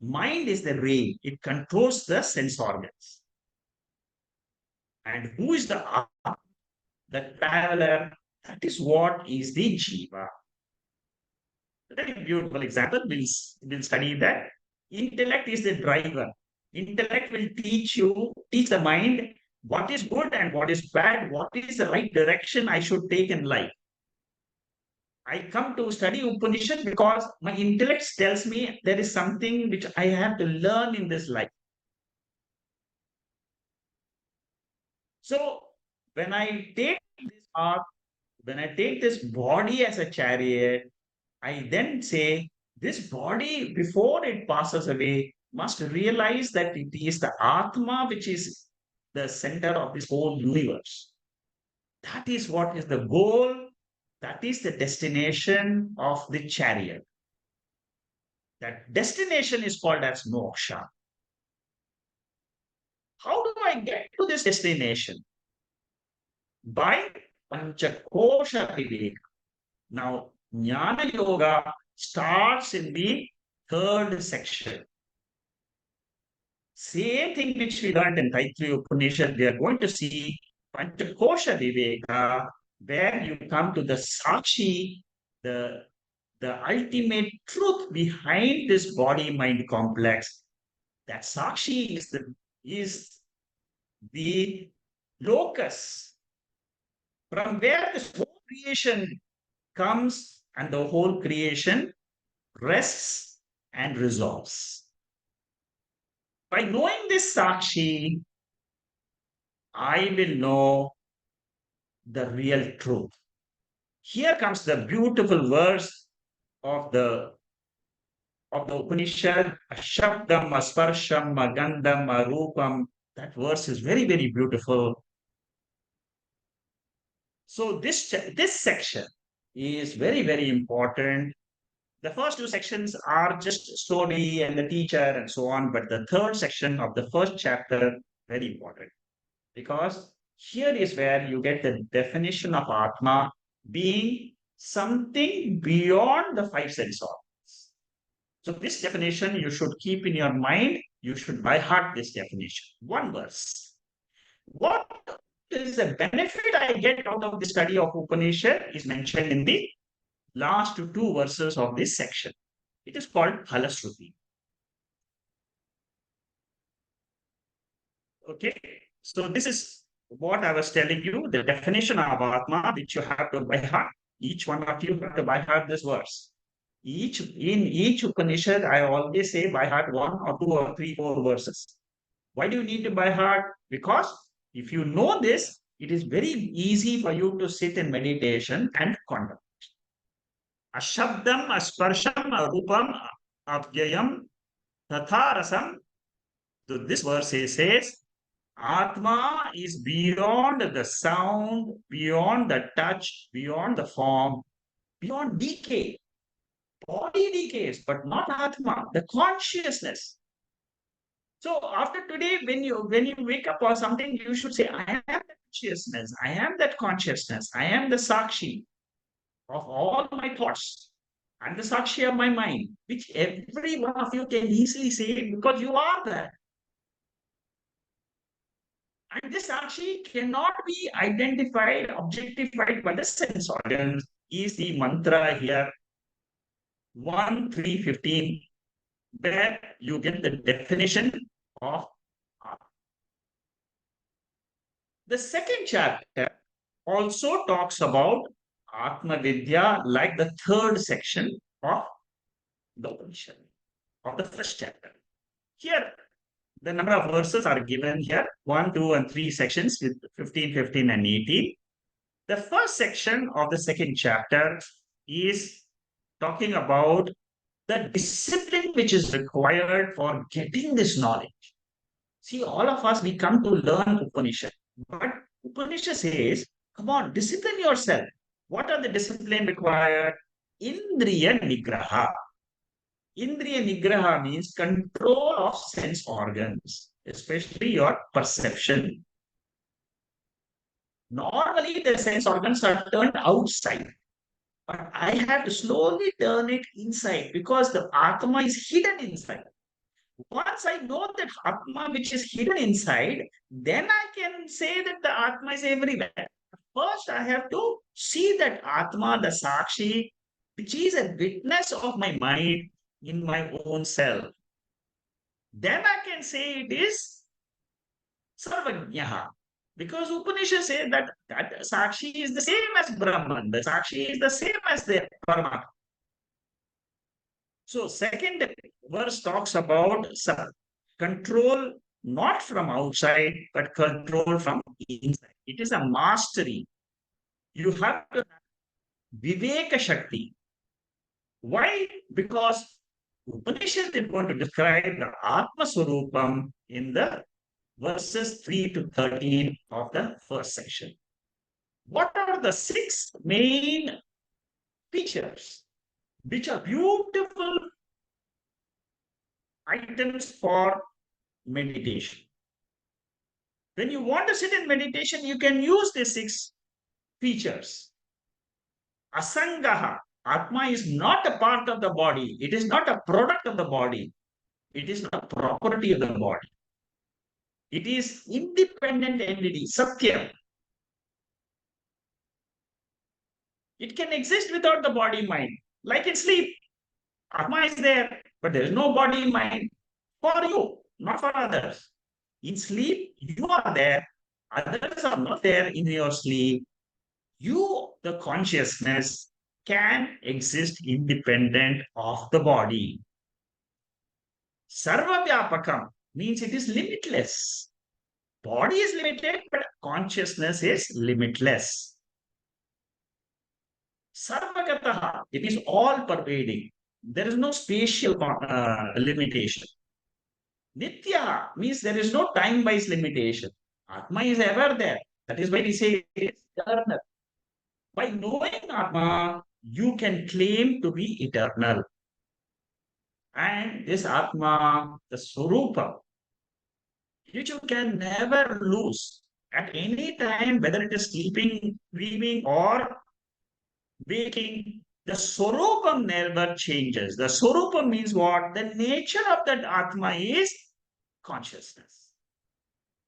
Mind is the rail. It controls the sense organs. And who is the traveler? That is what is the jiva. A very beautiful example. We'll study that. Intellect is the driver. Intellect will teach the mind what is good and what is bad, what is the right direction I should take in life. I come to study Upanishad because my intellect tells me there is something which I have to learn in this life. So when I take this path, when I take this body as a chariot, I then say this body, before it passes away, must realize that it is the Atma which is the center of this whole universe. That is what is the goal. That is the destination of the chariot. That destination is called as moksha. How do I get to this destination? By Panchakosha Viveka. Now, Jnana Yoga starts in the third section. Same thing which we learned in Taittiriya Upanishad, we are going to see Panchakosha Viveka, where you come to the Sakshi, the ultimate truth behind this body-mind complex. That Sakshi is the locus from where this whole creation comes and the whole creation rests and resolves. By knowing this Sakshi, I will know the real truth. Here comes the beautiful verse of the Upanishad, Shabdam, Asparsham, Magandam, Arupam. That verse is very, very beautiful. So this section is very, very important. The first two sections are just story and the teacher and so on, but the third section of the first chapter, very important. Because here is where you get the definition of Atma being something beyond the five sense organs. So this definition you should keep in your mind. You should by heart this definition. One verse. What is the benefit I get out of the study of Upanishad is mentioned in the last two verses of this section. It is called Phalashruti. Okay, so this is what I was telling you, the definition of Atma, which you have to by heart. Each one of you have to by heart this verse. In each Upanishad, I always say by heart one or two or three, four verses. Why do you need to by heart? Because if you know this, it is very easy for you to sit in meditation and contemplate. Ashabdam, asparsham, arupam, avyayam, tatharasam. So this verse says, Atma is beyond the sound, beyond the touch, beyond the form, beyond decay. Body decays, but not Atma, the consciousness. So after today, when you wake up or something, you should say, I am the consciousness, I am that consciousness, I am the Sakshi of all my thoughts. I'm the Sakshi of my mind, which every one of you can easily say because you are that. And this Sakshi cannot be identified, objectified by the sense organs. Is the mantra here 1, 3, 15, where you get the definition of Atma. The second chapter also talks about Atma Vidya, like the third section of the Upanishad, of the first chapter. Here, the number of verses are given here 1, 2, and 3 sections with 15, 15, and 18. The first section of the second chapter is talking about the discipline which is required for getting this knowledge. See, all of us, we come to learn Upanishad. But Upanishad says, come on, discipline yourself. What are the discipline required? Indriya Nigraha. Indriya Nigraha means control of sense organs, especially your perception. Normally, the sense organs are turned outside, but I have to slowly turn it inside because the Atma is hidden inside. Once I know that Atma which is hidden inside, then I can say that the Atma is everywhere. First, I have to see that Atma, the Sakshi, which is a witness of my mind in my own self. Then I can say it is Sarvajnaha. Because Upanishad say that Sakshi is the same as Brahman, the Sakshi is the same as the Paramatma. So, second verse talks about control not from outside, but control from inside. It is a mastery. You have to have Viveka Shakti. Why? Because Upanishad is going to describe the Atma Swarupam in the verses 3 to 13 of the first section. What are the 6 main features which are beautiful items for meditation? When you want to sit in meditation, you can use the 6 features. Asangaha. Atma is not a part of the body. It is not a product of the body. It is not a property of the body. It is independent entity, Satyam. It can exist without the body mind. Like in sleep, Atma is there, but there is no body mind for you, not for others. In sleep, you are there. Others are not there in your sleep. You, the consciousness, can exist independent of the body. Sarvavyapakam means it is limitless. Body is limited, but consciousness is limitless. Sarvagataha, it is all pervading. There is no spatial limitation. Nitya means there is no time-wise limitation. Atma is ever there. That is why we say it is eternal. By knowing Atma, you can claim to be eternal. And this Atma, the Swarupa, which you can never lose at any time, whether it is sleeping, dreaming, or waking, the Swarupam never changes. The Swarupam means what? The nature of that Atma is consciousness.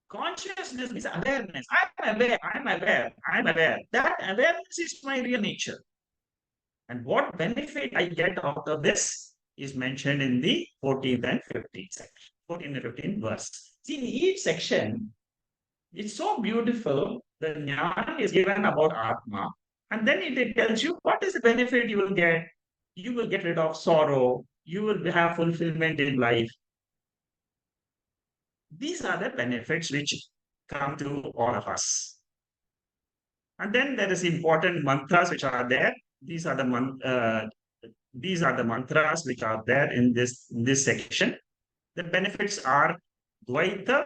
Consciousness is awareness. I'm aware, I'm aware, I'm aware. That awareness is my real nature. And what benefit I get out of this is mentioned in the 14th and 15th section, 14th and 15th verse. See, in each section, it's so beautiful. The jnana is given about Atma, and then it tells you what is the benefit you will get. You will get rid of sorrow. You will have fulfillment in life. These are the benefits which come to all of us. And then there is important mantras which are there. These are the these are the mantras which are there in this section. The benefits are Dvaita,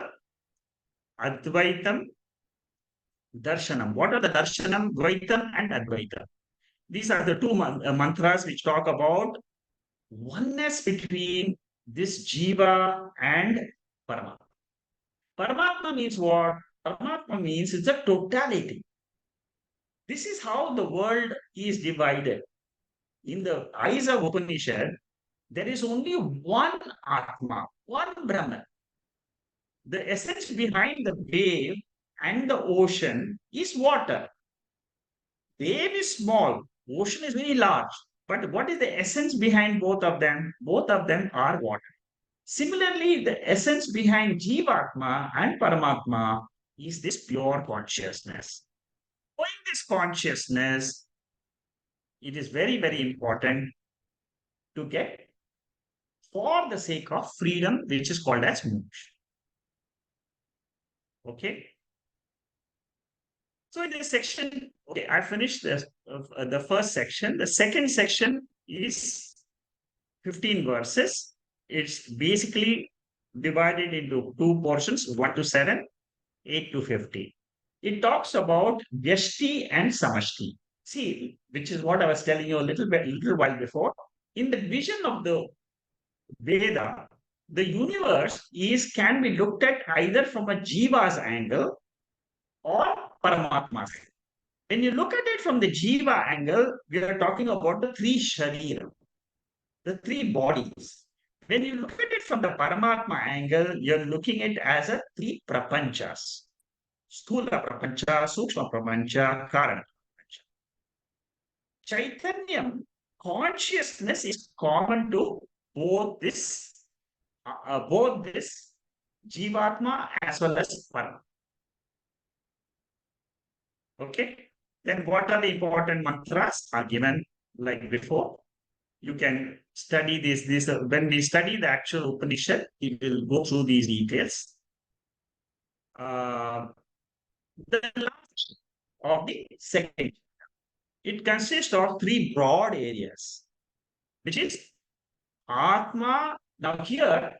Advaitam, Darshanam. What are the Darshanam, Dvaitam, and Advaitam? These are the two mantras which talk about oneness between this Jiva and Paramatma. Paramatma means what? Paramatma means it's a totality. This is how the world is divided. In the eyes of Upanishad, there is only one Atma, one Brahman. The essence behind the wave and the ocean is water. Wave is small, ocean is very large. But what is the essence behind both of them? Both of them are water. Similarly, the essence behind Jivatma and Paramatma is this pure consciousness. Knowing this consciousness, it is very, very important to get for the sake of freedom, which is called as moksha. Okay. So in this section, okay, I finished the first section. The second section is 15 verses. It's basically divided into two portions, 1 to 7, 8 to 15. It talks about Vyashti and Samashti. See, which is what I was telling you a little while before. In the vision of the Veda, the universe can be looked at either from a Jiva's angle or Paramatma's. When you look at it from the Jiva angle, we are talking about the three Sharira, the three bodies. When you look at it from the Paramatma angle, you're looking at it as a three Prapanchas. Sthula Prapancha, Sukshma Prapancha, Karana Prapancha. Chaitanyam, consciousness is common to both this Jivatma as well as Param. Okay. Then what are the important mantras are given like before? You can study this. When we study the actual Upanishad, we will go through these details. The last of the second, it consists of three broad areas, which is Atma. Now here,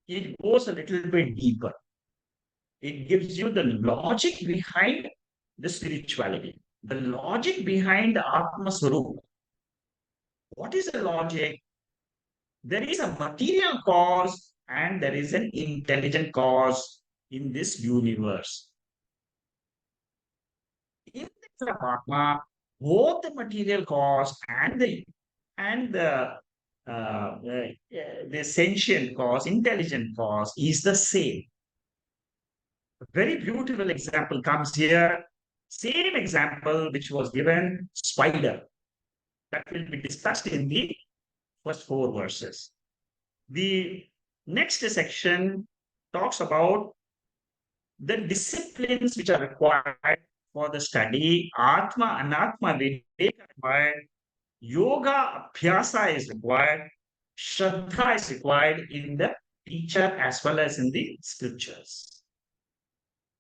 it goes a little bit deeper. It gives you the logic behind the spirituality, the logic behind Atma Swarup. What is the logic? There is a material cause and there is an intelligent cause in this universe. In the Atma, both the material cause and the sentient cause, intelligent cause is the same. A very beautiful example comes here. Same example which was given, spider. That will be discussed in the first four verses. The next section talks about the disciplines which are required for the study. Atma, Anatma, Viveka required. Yoga, Abhyasa is required. Shraddha is required in the teacher as well as in the scriptures.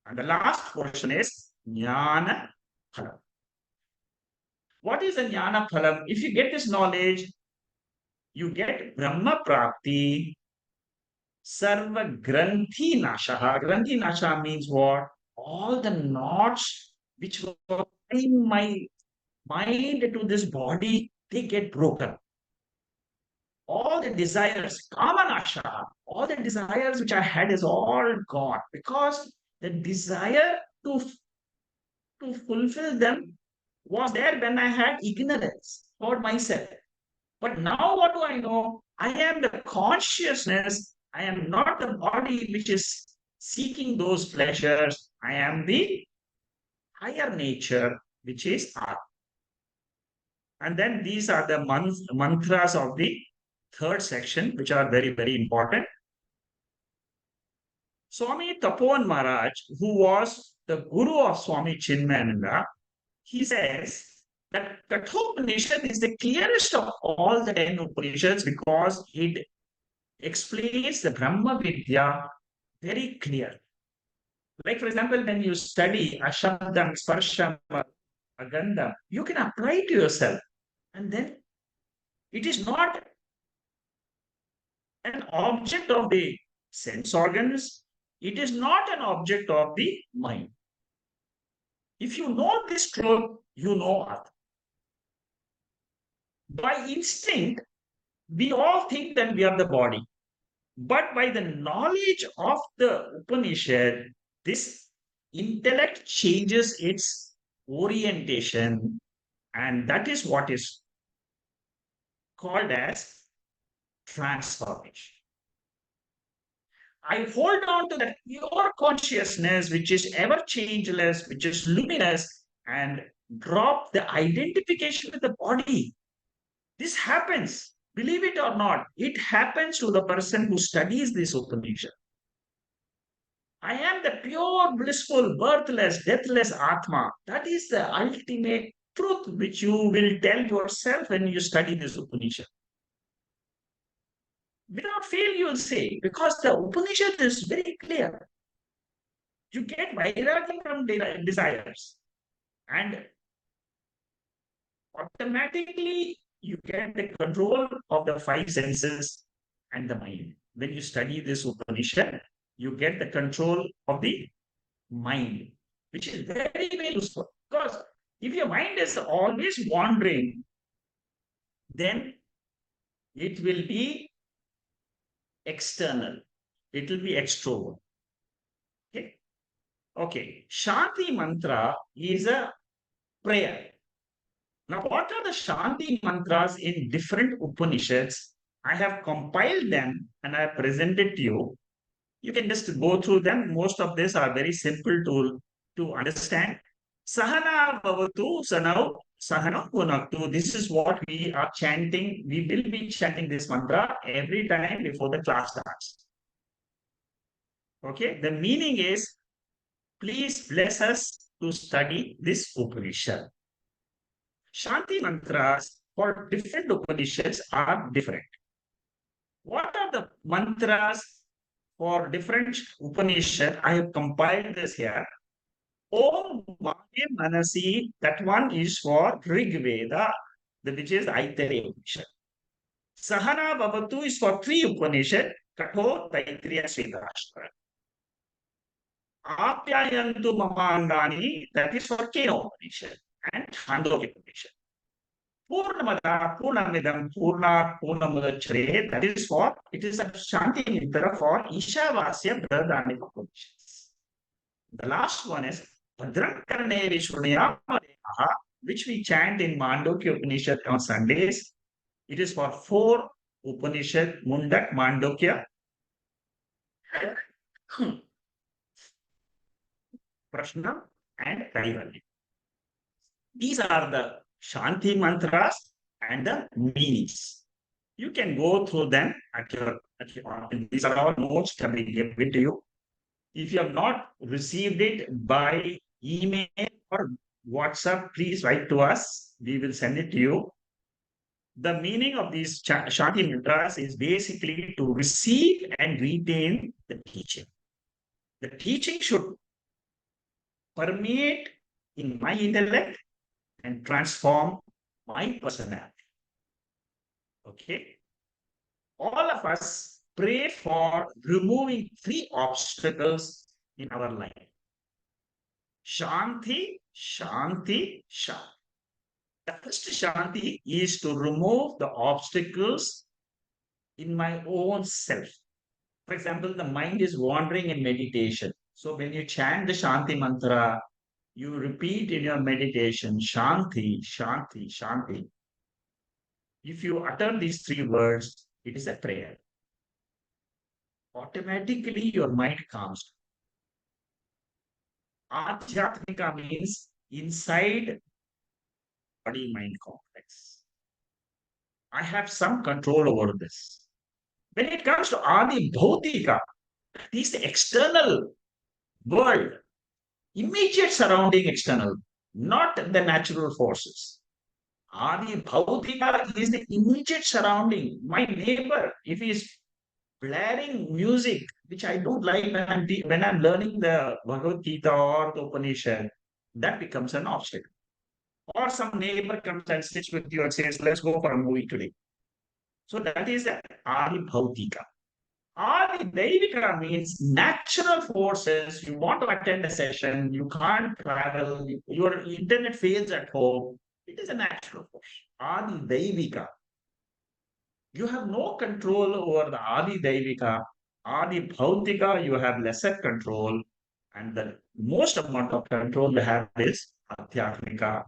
And the last portion is Jnana Phalam. What is the Jnana Phalam? If you get this knowledge, you get Brahma Prapti, Sarva Granthi Nashaha. Granthi Nasha means what? All the knots which were in my mind to this body, they get broken. All the desires, Kamanasha, all the desires which I had is all gone because the desire to fulfill them was there when I had ignorance about myself. But now what do I know? I am the consciousness. I am not the body which is seeking those pleasures. I am the higher nature, which is Atma. And then these are the mantras of the third section, which are very, very important. Swami Tapovan Maharaj, who was the guru of Swami Chinmayananda, he says that Kathopanishad is the clearest of all the 10 Upanishads because it explains the Brahma Vidya very clear. Like, for example, when you study Ashabdam, Sparsham, Agandham, you can apply to yourself. And then it is not an object of the sense organs, it is not an object of the mind. If you know this truth, you know Atma. By instinct, we all think that we are the body. But by the knowledge of the Upanishad, this intellect changes its orientation, and that is what is called as transformation. I hold on to that pure consciousness, which is ever changeless, which is luminous, and drop the identification with the body. This happens, believe it or not, it happens to the person who studies this Upanishad. I am the pure, blissful, birthless, deathless Atma. That is the ultimate truth which you will tell yourself when you study this Upanishad. Without fail, you will say, because the Upanishad is very clear. You get vairagya from desires, and automatically you get the control of the five senses and the mind. When you study this Upanishad, you get the control of the mind, which is very, very useful. Because if your mind is always wandering, then it will be external, it will be extrovert. Okay. Okay. Shanti mantra is a prayer. Now, what are the Shanti mantras in different Upanishads? I have compiled them and I have presented to you. You can just go through them. Most of these are very simple to understand. Sahana bhavatu sanau sahana punaktu. This is what we are chanting. We will be chanting this mantra every time before the class starts. Okay, the meaning is please bless us to study this Upanishad. Shanti mantras for different Upanishads are different. What are the mantras for different Upanishad? I have compiled this here. Om Vane Manasi, that one is for Rig Veda, which is Aitareya Upanishad. Sahana Bhavatu is for three Upanishad, Katho, Taittiriya, Svedashtra. Apyayantu Mamangani, that is for Keno Upanishad and Chandogya Upanishad. Purnamada, Purnamidam, Purna, Purnamudachare, that is for, it is a Shanti mantra for Ishavasya Brahdanika Upanishads. The last one is Bhadram Karne Vishwunaya, which we chant in Mandukya Upanishad on Sundays. It is for four Upanishad, Mundak, Mandukya, Prashna, and Kaivalya. These are the Shanti mantras and the meanings. You can go through them at your these are all notes can be given to you. If you have not received it by email or WhatsApp, please write to us. We will send it to you. The meaning of these Shanti mantras is basically to receive and retain the teaching. The teaching should permeate in my intellect and transform my personality. Okay. All of us pray for removing three obstacles in our life. Shanti, Shanti, Shanti. The first Shanti is to remove the obstacles in my own self. For example, the mind is wandering in meditation. So when you chant the Shanti mantra, you repeat in your meditation, Shanti, Shanti, Shanti. If you utter these three words, it is a prayer. Automatically, your mind calms. Adhyatmika means inside body mind complex. I have some control over this. When it comes to Adi Bhautika, that is the external world, immediate surrounding external, not the natural forces. Adi Bhautika is the immediate surrounding. My neighbor, if he is blaring music, which I don't like when I'm learning the Bhagavad Gita or the Upanishad, that becomes an obstacle. Or some neighbor comes and sits with you and says, let's go for a movie today. So that is the Adi Bhautika. Adi Devika means natural forces. You want to attend a session, you can't travel, your internet fails at home. It is a natural force. Adi Devika. You have no control over the Adi Devika. Adi Bhautika, you have lesser control. And the most amount of control you have is Adhyatmika.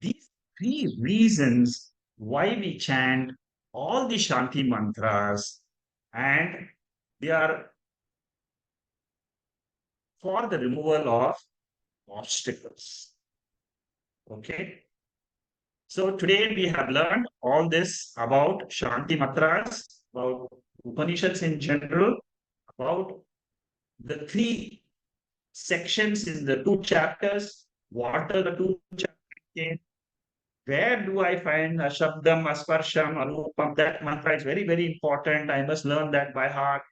These three reasons why we chant all the Shanti mantras, and they are for the removal of obstacles. Okay. So today we have learned all this about Shanti mantras, about Upanishads in general, about the three sections in the two chapters. What are the two chapters? Where do I find a Shabdam, Asparsham, Arupam? That mantra is very, very important. I must learn that by heart.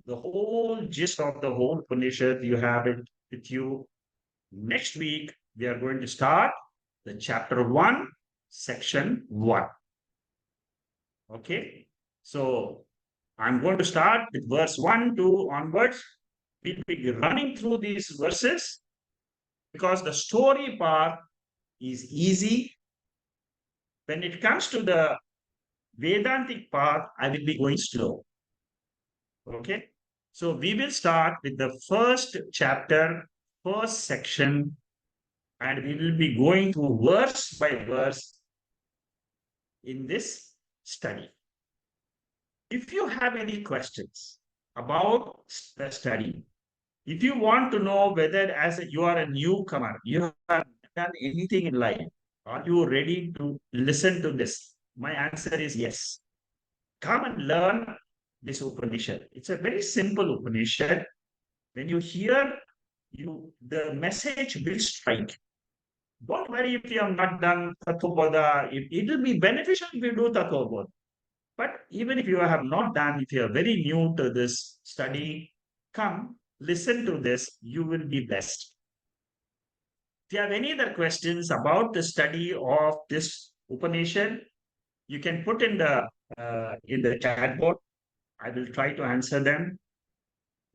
The whole gist of the whole Upanishad, you have it with you. Next week, we are going to start the chapter 1, section 1. Okay. So I'm going to start with verse 1, 2 onwards. We'll be running through these verses because the story part is easy. When it comes to the Vedantic part, I will be going slow. Okay. So we will start with the first chapter, first section, and we will be going through verse by verse in this study. If you have any questions about the study, if you want to know whether you are a newcomer, you have done anything in life, are you ready to listen to this? My answer is yes. Come and learn this Upanishad. It's a very simple Upanishad. When you hear, the message will strike. Don't worry if you have not done Tattvabodha. It will be beneficial if you do Tattvabodha. But even if you have not done, if you are very new to this study, come, listen to this, you will be blessed. If you have any other questions about the study of this Upanishad, you can put in the chat board. I will try to answer them.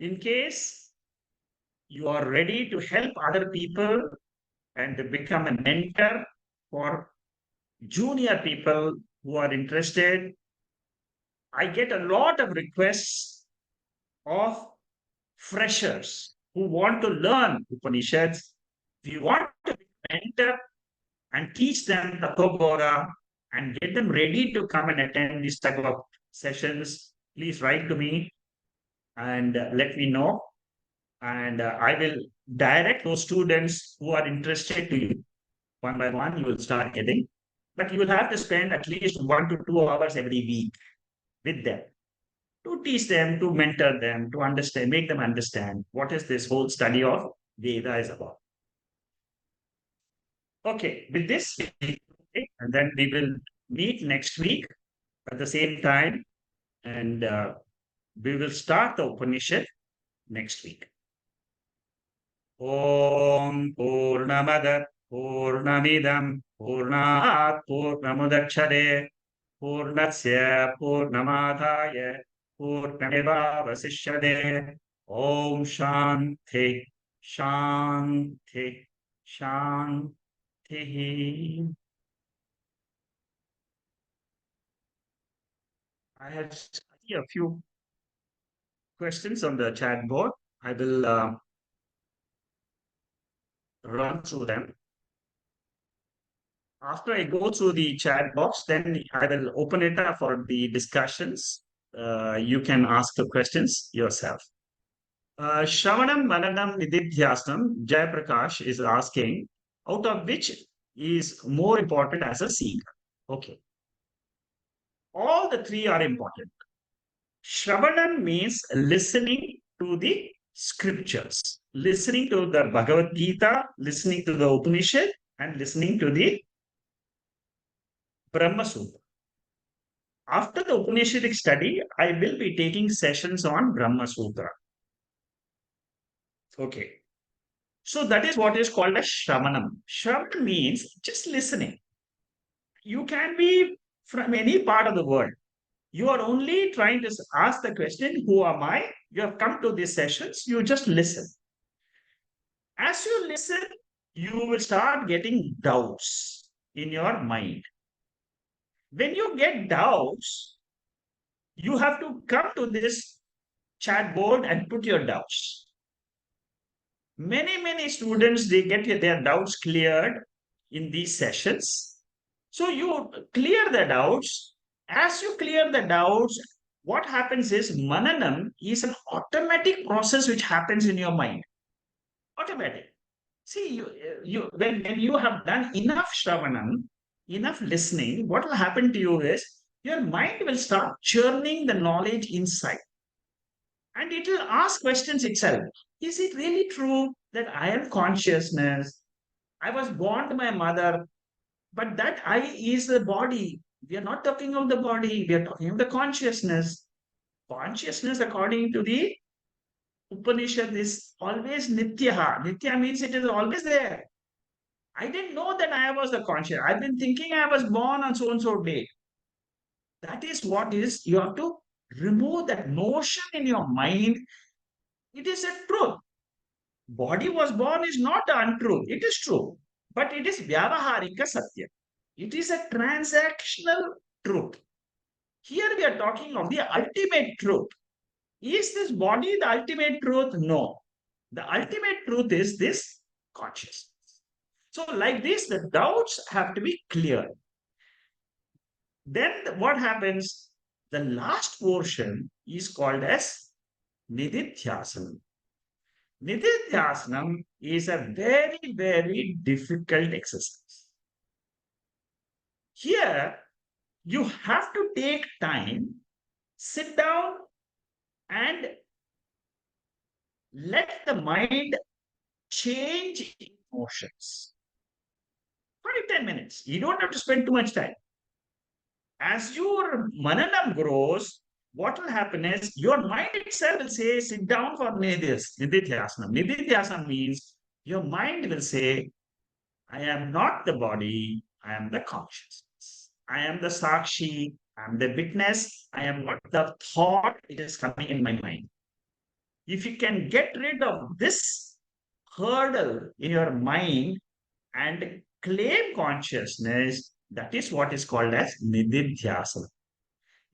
In case you are ready to help other people and to become a mentor for junior people who are interested, I get a lot of requests of freshers who want to learn Upanishads. If you want to mentor and teach them Tattvabodha and get them ready to come and attend these type of sessions, please write to me and let me know. And I will direct those students who are interested to you. One by one, you will start getting. But you will have to spend at least 1 to 2 hours every week with them to teach them, to mentor them, to understand, make them understand what is this whole study of Veda is about. Okay, with this, and then we will meet next week at the same time, and we will start the Upanishad next week. Om Purnamada Purnamidam Purnat Purnamudachare Purnasya Purnamadaya Purnamevavasishyade. Om Shanti Shanti Shanti. I have a few questions on the chat board. I will run through them. After I go through the chat box, then I will open it up for the discussions. You can ask the questions yourself. Shravanam, Mananam, Nididhyasam, Jayaprakash is asking, out of which is more important as a seeker? Okay. All the three are important. Shravanam means listening to the scriptures, listening to the Bhagavad Gita, listening to the Upanishad, and listening to the Brahma Sutra. After the Upanishadic study, I will be taking sessions on Brahma Sutra. Okay. So that is what is called as Shravanam. Shravanam means just listening. You can be from any part of the world. You are only trying to ask the question, who am I? You have come to these sessions, you just listen. As you listen, you will start getting doubts in your mind. When you get doubts, you have to come to this chat board and put your doubts. Many students, they get their doubts cleared in these sessions. So you clear the doubts. As you clear the doubts, what happens is mananam is an automatic process which happens in your mind. Automatic. See, when you have done enough shravanam, enough listening, what will happen to you is your mind will start churning the knowledge inside. And it will ask questions itself. Is it really true that I am consciousness? I was born to my mother, but that I is the body. We are not talking of the body, we are talking of the consciousness. Consciousness, according to the Upanishad, is always nitya. Nitya means it is always there. I didn't know that I was the conscious. I've been thinking I was born on so and so date. That is what is, you have to remove that notion in your mind. It is a truth. Body was born is not untruth. It is true. But it is vyavaharika satya. It is a transactional truth. Here we are talking of the ultimate truth. Is this body the ultimate truth? No. The ultimate truth is this consciousness. So, like this, the doubts have to be cleared. Then what happens? The last portion is called as Nididhyasanam. Nididhyasanam is a very difficult exercise. Here, you have to take time, sit down, and let the mind change emotions. 10 minutes. You don't have to spend too much time. As your mananam grows, what will happen is your mind itself will say, sit down for nididhyasanam. Nididhyasanam means your mind will say, I am not the body, I am the consciousness. I am the sakshi, I am the witness, I am what the thought it is coming in my mind. If you can get rid of this hurdle in your mind and claim consciousness, that is what is called as nididhyasana.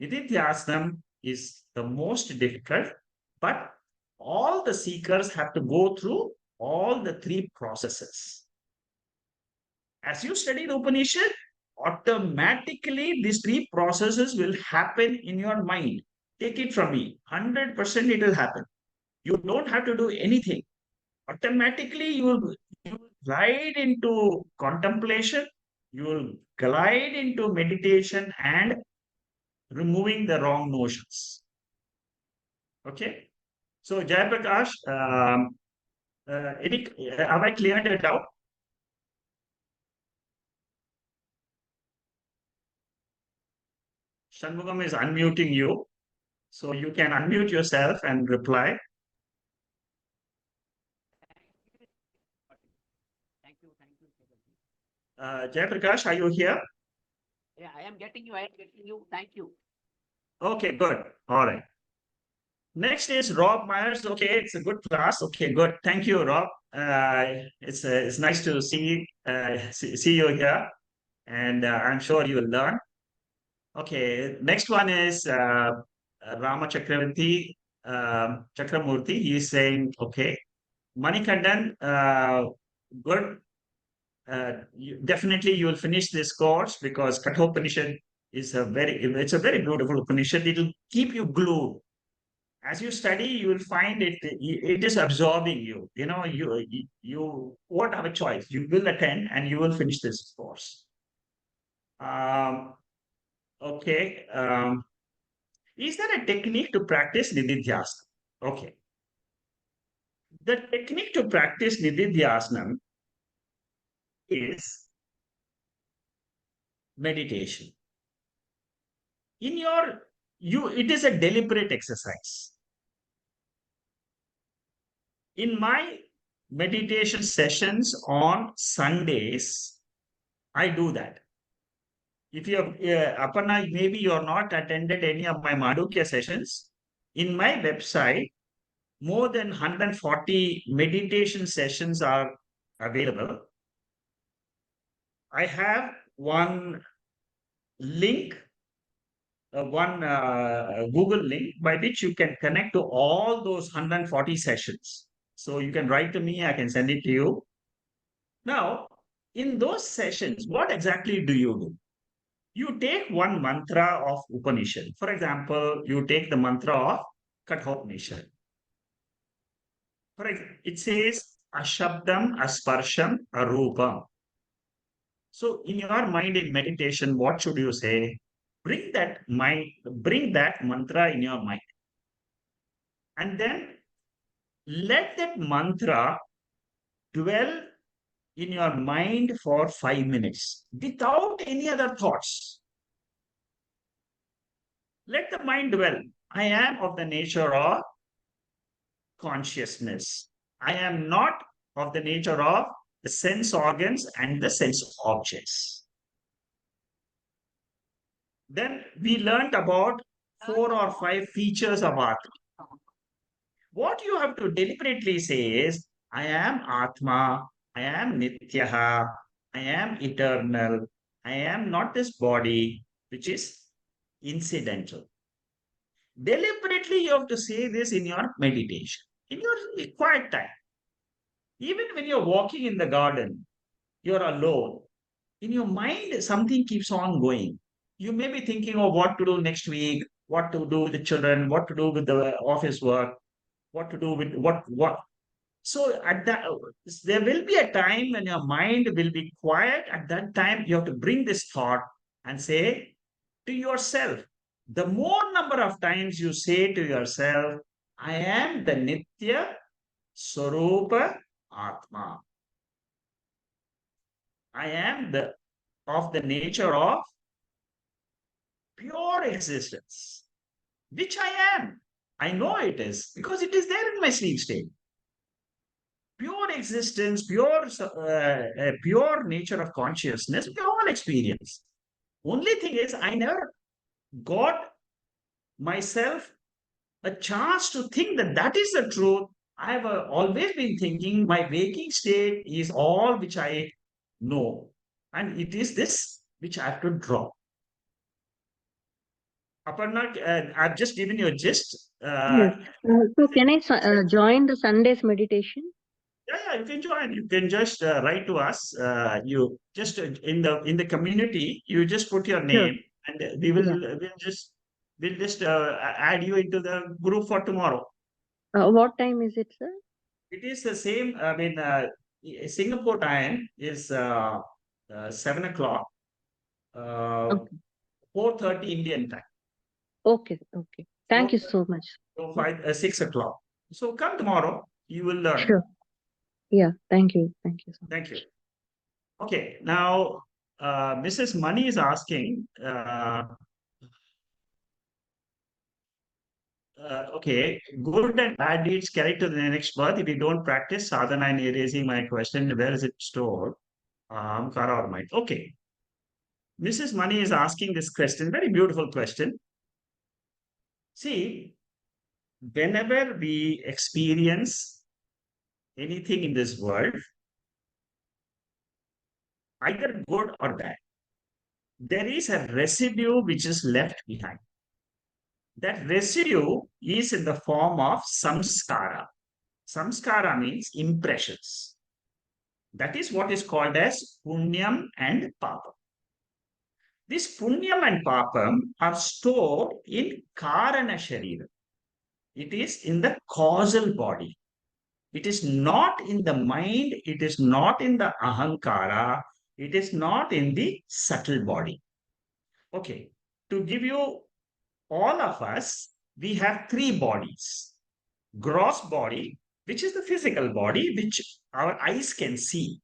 Nididhyasana is the most difficult, but all the seekers have to go through all the three processes. As you study the Upanishad, automatically these three processes will happen in your mind. Take it from me, 100% it will happen. You don't have to do anything. Automatically, you will glide into contemplation, you will glide into meditation and removing the wrong notions. Okay. So, Jayaprakash, have I cleared it out? Shanmugam is unmuting you. So, you can unmute yourself and reply. Jayaprakash, are you here? Yeah, I am getting you. I am getting you. Thank you. Okay, good. All right. Next is Rob Myers. Okay, it's a good class. Okay, good. Thank you, Rob. It's nice to see you here, and I'm sure you will learn. Okay, next one is Rama Chakramurti. He is saying, okay, Manikandan, good. Definitely you will finish this course because Kathopanishad is it's a very beautiful Upanishad. It will keep you glued. As you study, you will find it is absorbing you. You won't have a choice. You will attend and you will finish this course. Um, okay. Is there a technique to practice nididhyasana? Okay. The technique to practice nididhyasana is meditation. It is a deliberate exercise. In my meditation sessions on Sundays, I do that. If you have, Aparna, maybe you are not attended any of my Madhukya sessions. In my website, more than 140 meditation sessions are available. I have one link, one Google link by which you can connect to all those 140 sessions. So you can write to me, I can send it to you. Now, in those sessions, what exactly do you do? You take one mantra of Upanishad. For example, you take the mantra of Kathopanishad. For example, it says Ashabdam, Asparsham, Arupam. So in your mind in meditation, what should you say? Bring that mantra in your mind. And then let that mantra dwell in your mind for 5 minutes without any other thoughts. Let the mind dwell. I am of the nature of consciousness. I am not of the nature of the sense organs and the sense objects. Then we learned about 4 or 5 features of Atma. What you have to deliberately say is, I am Atma, I am Nityaha, I am eternal, I am not this body, which is incidental. Deliberately, you have to say this in your meditation, in your quiet time. Even when you're walking in the garden, you're alone. In your mind, something keeps on going. You may be thinking of what to do next week, what to do with the children, what to do with the office work, what to do with what. So at that, there will be a time when your mind will be quiet. At that time, you have to bring this thought and say to yourself, the more number of times you say to yourself, I am the Nitya Swarupa Atma. I am of the nature of pure existence, which I am. I know it is because it is there in my sleep state. Pure existence, pure nature of consciousness, we all experience. Only thing is, I never got myself a chance to think that that is the truth. I have always been thinking my waking state is all which I know, and it is this which I have to drop. Aparna, I've just given you a gist. Yes. So can I join the Sunday's meditation? Yeah, you can join. You can just write to us. You just in the community, you just put your Sure. name, and we will Yeah. we'll just add you into the group for tomorrow. What time is it, sir? It is the same. I mean, Singapore time is 7 o'clock, Okay. 4:30 Indian time. Okay. Okay. Thank So, you so much. 6 o'clock. So come tomorrow. You will learn. Sure. Yeah. Thank you. Thank you so much. Thank you. Okay, now Mrs. Money is asking, okay, good and bad deeds carry to the next birth. If you don't practice sadhana and erasing my question, where is it stored? Kara or mind. Okay, Mrs. Money is asking this question, very beautiful question. See, whenever we experience anything in this world, either good or bad, there is a residue which is left behind. That residue is in the form of samskara. Samskara means impressions. That is what is called as punyam and papam. This punyam and papam are stored in karana sharira. It is in the causal body. It is not in the mind. It is not in the ahankara. It is not in the subtle body. Okay. To give you all of us, we have three bodies. Gross body, which is the physical body, which our eyes can see.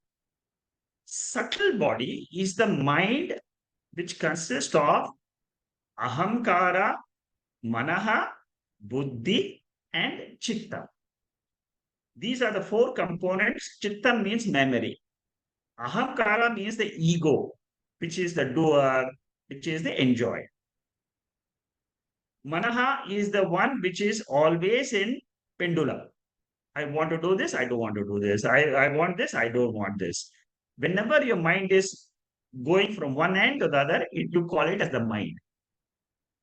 Subtle body is the mind, which consists of ahamkara, manaha, buddhi, and chitta. These are the four components. Chitta means memory. Ahamkara means the ego, which is the doer, which is the enjoyer. Manaha is the one which is always in pendulum. I want to do this, I don't want to do this. I want this, I don't want this. Whenever your mind is going from one end to the other, you call it as the mind.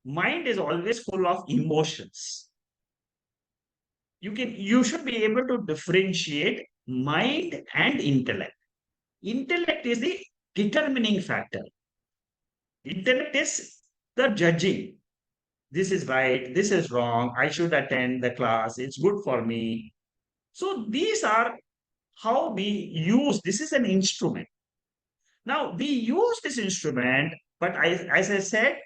Mind is always full of emotions. You should be able to differentiate mind and intellect. Intellect is the determining factor. Intellect is the judging. This is right, this is wrong, I should attend the class, it's good for me. So these are how we use, this is an instrument. Now we use this instrument, but as I said,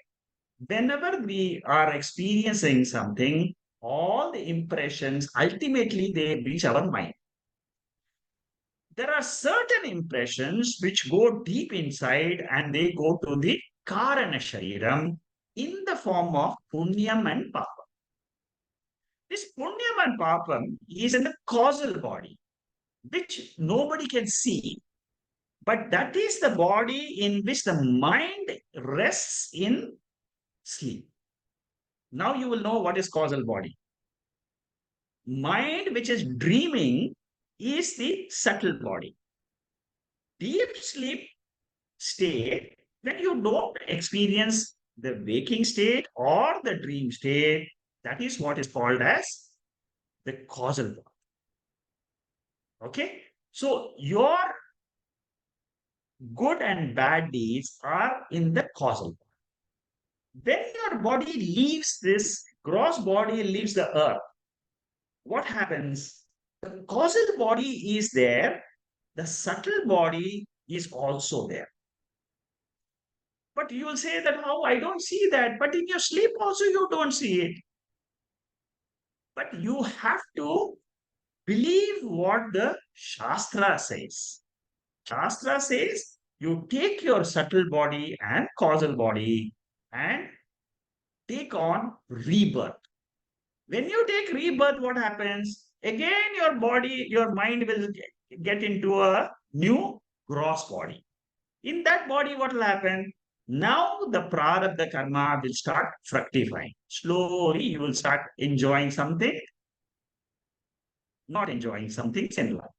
whenever we are experiencing something, all the impressions, ultimately they reach our mind. There are certain impressions which go deep inside and they go to the Karana Shariram in the form of Punyam and Papam. This Punyam and Papam is in the causal body, which nobody can see. But that is the body in which the mind rests in sleep. Now you will know what is causal body. Mind which is dreaming is the subtle body. Deep sleep state, when you don't experience the waking state or the dream state, that is what is called as the causal body. Okay? So your good and bad deeds are in the causal body. When your body leaves this gross body, leaves the earth, what happens? The causal body is there, the subtle body is also there. But you will say that how I don't see that, but in your sleep also you don't see it. But you have to believe what the Shastra says. Shastra says you take your subtle body and causal body and take on rebirth. When you take rebirth, what happens? Again, your body, your mind will get into a new gross body. In that body, what will happen? Now the prarabdha karma will start fructifying. Slowly, you will start enjoying something, not enjoying something in life.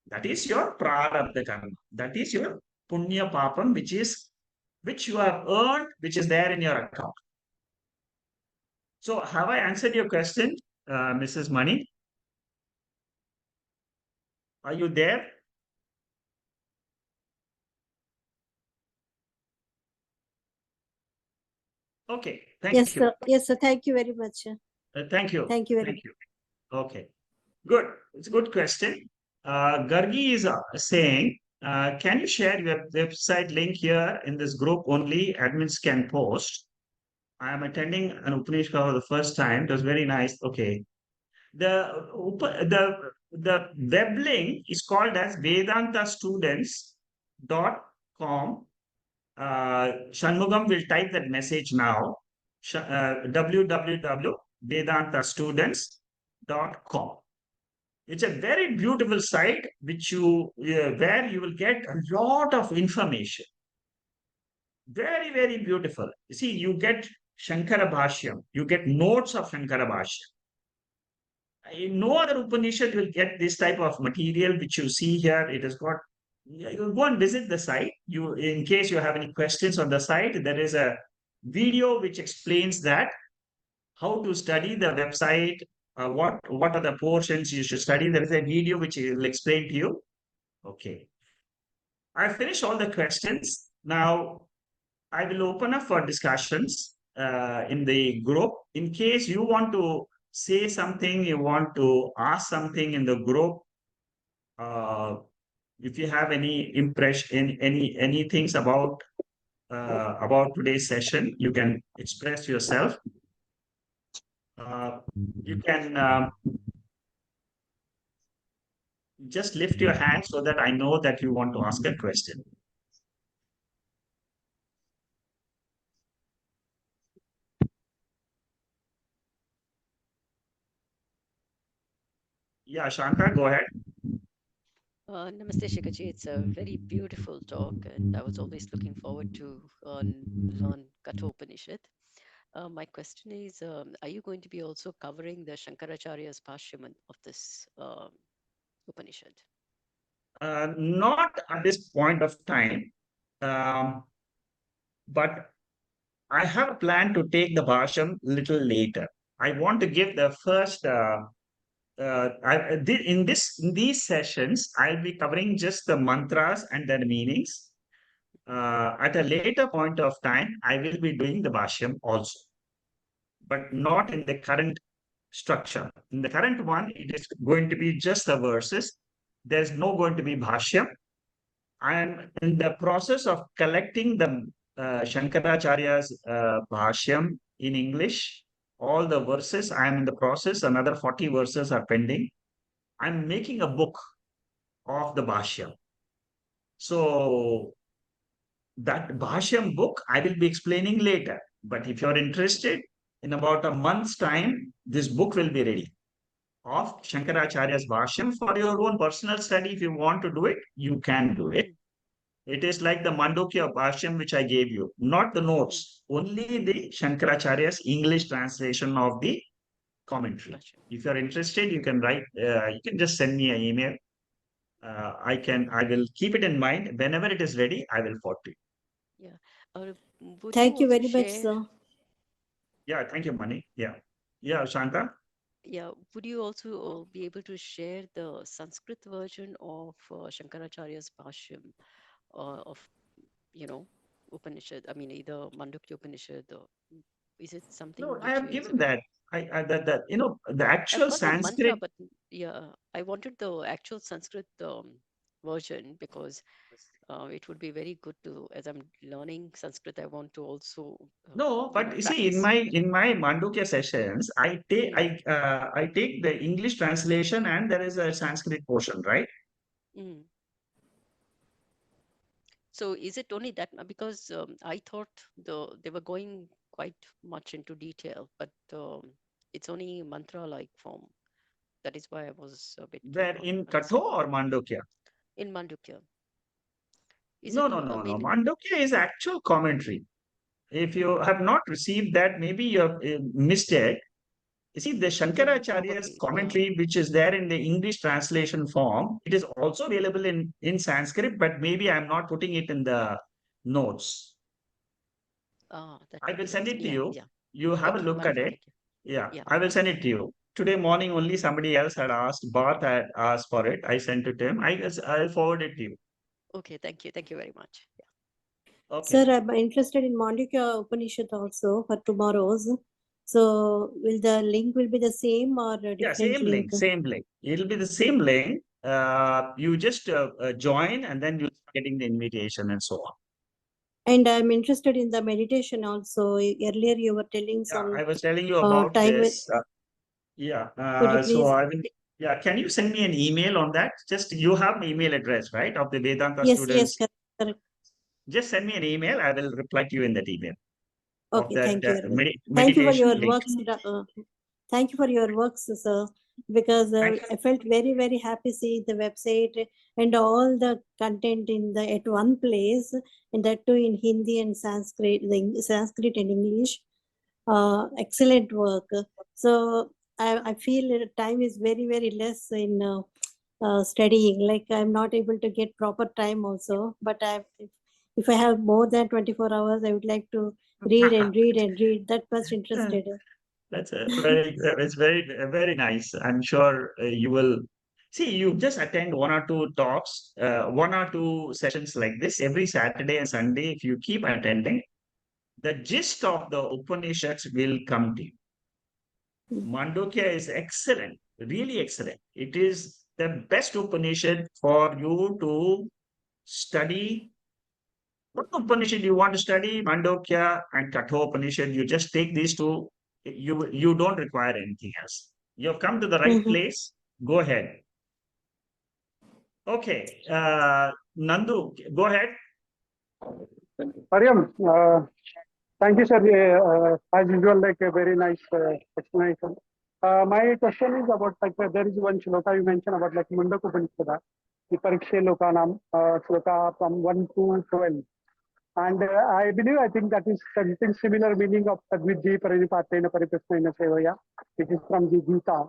That is your prarabdha karma. That is your punya papam, which you have earned, which is there in your account. So, have I answered your question, Mrs. Mani? Are you there? Okay, thank Yes, you. sir. Yes, sir. Thank you very much. Thank you. Thank you very Thank you. Okay, good. It's a good question. Gargi is saying, can you share your website link here in this group only? Admins can post. I am attending an Upanishad for the first time. It was very nice. Okay. The web link is called as vedantastudents.com. Shanmugam will type that message now. www.vedantastudents.com. It's a very beautiful site where you will get a lot of information. Very, very beautiful. You see, you get Shankara Bhashyam, you get notes of Shankara Bhashyam. In no other Upanishad will get this type of material which you see here. It has got, you go and visit the site. You, in case you have any questions on the site, there is a video which explains that how to study the website, what are the portions you should study. There is a video which will explain to you. Okay. I finished all the questions. Now I will open up for discussions in the group. In case you want to say something, you want to ask something in the group, if you have any impression, any things about today's session, you can express yourself. You can just lift your hand so that I know that you want to ask a question. Yeah, Shanta, go ahead. Namaste, Shikaji. It's a very beautiful talk, and I was always looking forward to learn Kathopanishad. My question is, are you going to be also covering the Shankaracharya's Bhashyaman of this Upanishad? Not at this point of time, but I have a plan to take the Bhasham little later. I want to give the first. In these sessions, I'll be covering just the mantras and their meanings. At a later point of time, I will be doing the Bhashyam also, but not in the current structure. In the current one, it is going to be just the verses. There's no going to be Bhashyam. I'm in the process of collecting the Shankaracharya's Bhashyam in English. All the verses, I'm in the process. Another 40 verses are pending. I'm making a book of the Bhashyam. So that Bhashyam book I will be explaining later. But if you're interested, in about a month's time, this book will be ready of Shankaracharya's Bhashyam for your own personal study. If you want to do it, you can do it. It is like the Mandukya Bhashyam which I gave you, not the notes, only the Shankaracharya's English translation of the commentary. If you're interested, you can write, you can just send me an email. I will keep it in mind. Whenever it is ready, I will forward to you. Yeah. Would Thank you also very much, share- sir. Yeah, thank you, Mani. Yeah. Yeah, Shanta. Yeah, would you also be able to share the Sanskrit version of Shankaracharya's Bhashyam of, Upanishad? I mean, either Mandukya Upanishad or is it something No, I which have is given that. The I've actual got the mantra, Sanskrit. but yeah, I wanted the actual Sanskrit version because it would be very good to, as I'm learning Sanskrit, I want to also, No, but you see, practice. in my Mandukya sessions, I take the English translation and there is a Sanskrit portion, right? Mm. So is it only that? Because I thought they were going quite much into detail, but it's only mantra-like form. That is why I was a bit Where in Katho understanding. or Mandukya? In Mandukya. Is No, it no, no, no. maybe? Mandukya is actual commentary. If you have not received that, maybe you have missed it. You see, the Yeah, Shankaracharya's probably. Yeah. commentary, which is there in the English translation form, it is also available in Sanskrit, but maybe I'm not putting it in the notes. That I would be will send nice. it to Yeah, you. yeah. You have a Okay, look at wonderful. it. Thank you. Yeah, Yeah. I will send it to you. Today morning only somebody else had asked, Bart had asked for it. I sent it to him. I'll forward it to you. Okay, thank you. Thank you very much. Yeah. Okay. Sir, I'm interested in Mandukya Upanishad also for tomorrow's. So will the link will be the same or a Yeah, different same link? link, same link. It'll be the same link. You just join and then you'll start getting the invitation and so on. And I'm interested in the meditation also. Earlier you were telling Yeah, some I was telling you about time. this. Yeah. Could you So please? I will. Yeah. Can you send me an email on that? Just you have my email address, right? Of the Vedanta Yes, students. correct. Just send me an email. I will reply to you in that email of Okay, that thank you very much. Thank you for meditation your link. works. Thank you for your works, sir. Because Thank you. I felt very, very happy seeing the website and all the content in the at one place, and that too in Hindi and Sanskrit, Sanskrit and English. Excellent work. So I feel that time is very, very less in studying. Like I'm not able to get proper time also. But if I have more than 24 hours, I would like to read and read and read. That much interested. That's it's very nice. I'm sure you will see. You just attend one or two talks, one or two sessions like this every Saturday and Sunday. If you keep attending, the gist of the Upanishads will come to you. Mandukya is excellent, really excellent. It is the best Upanishad for you to study. What Upanishad you want to study? Mandukya and Kathopanishad. You just take these two. You don't require anything else. You have come to the right place. Go ahead. Okay. Nandu, go ahead. Hariam, thank you, sir. As usual, like a very nice explanation. My question is about like there is one shloka you mentioned about like Mundaka Upanishad, the Pariksha Lokanam shloka from 1 to 12. And I think that is something similar meaning of Tadvidhi Parinipatena Pariprasnena Sevaya, which is from the Gita.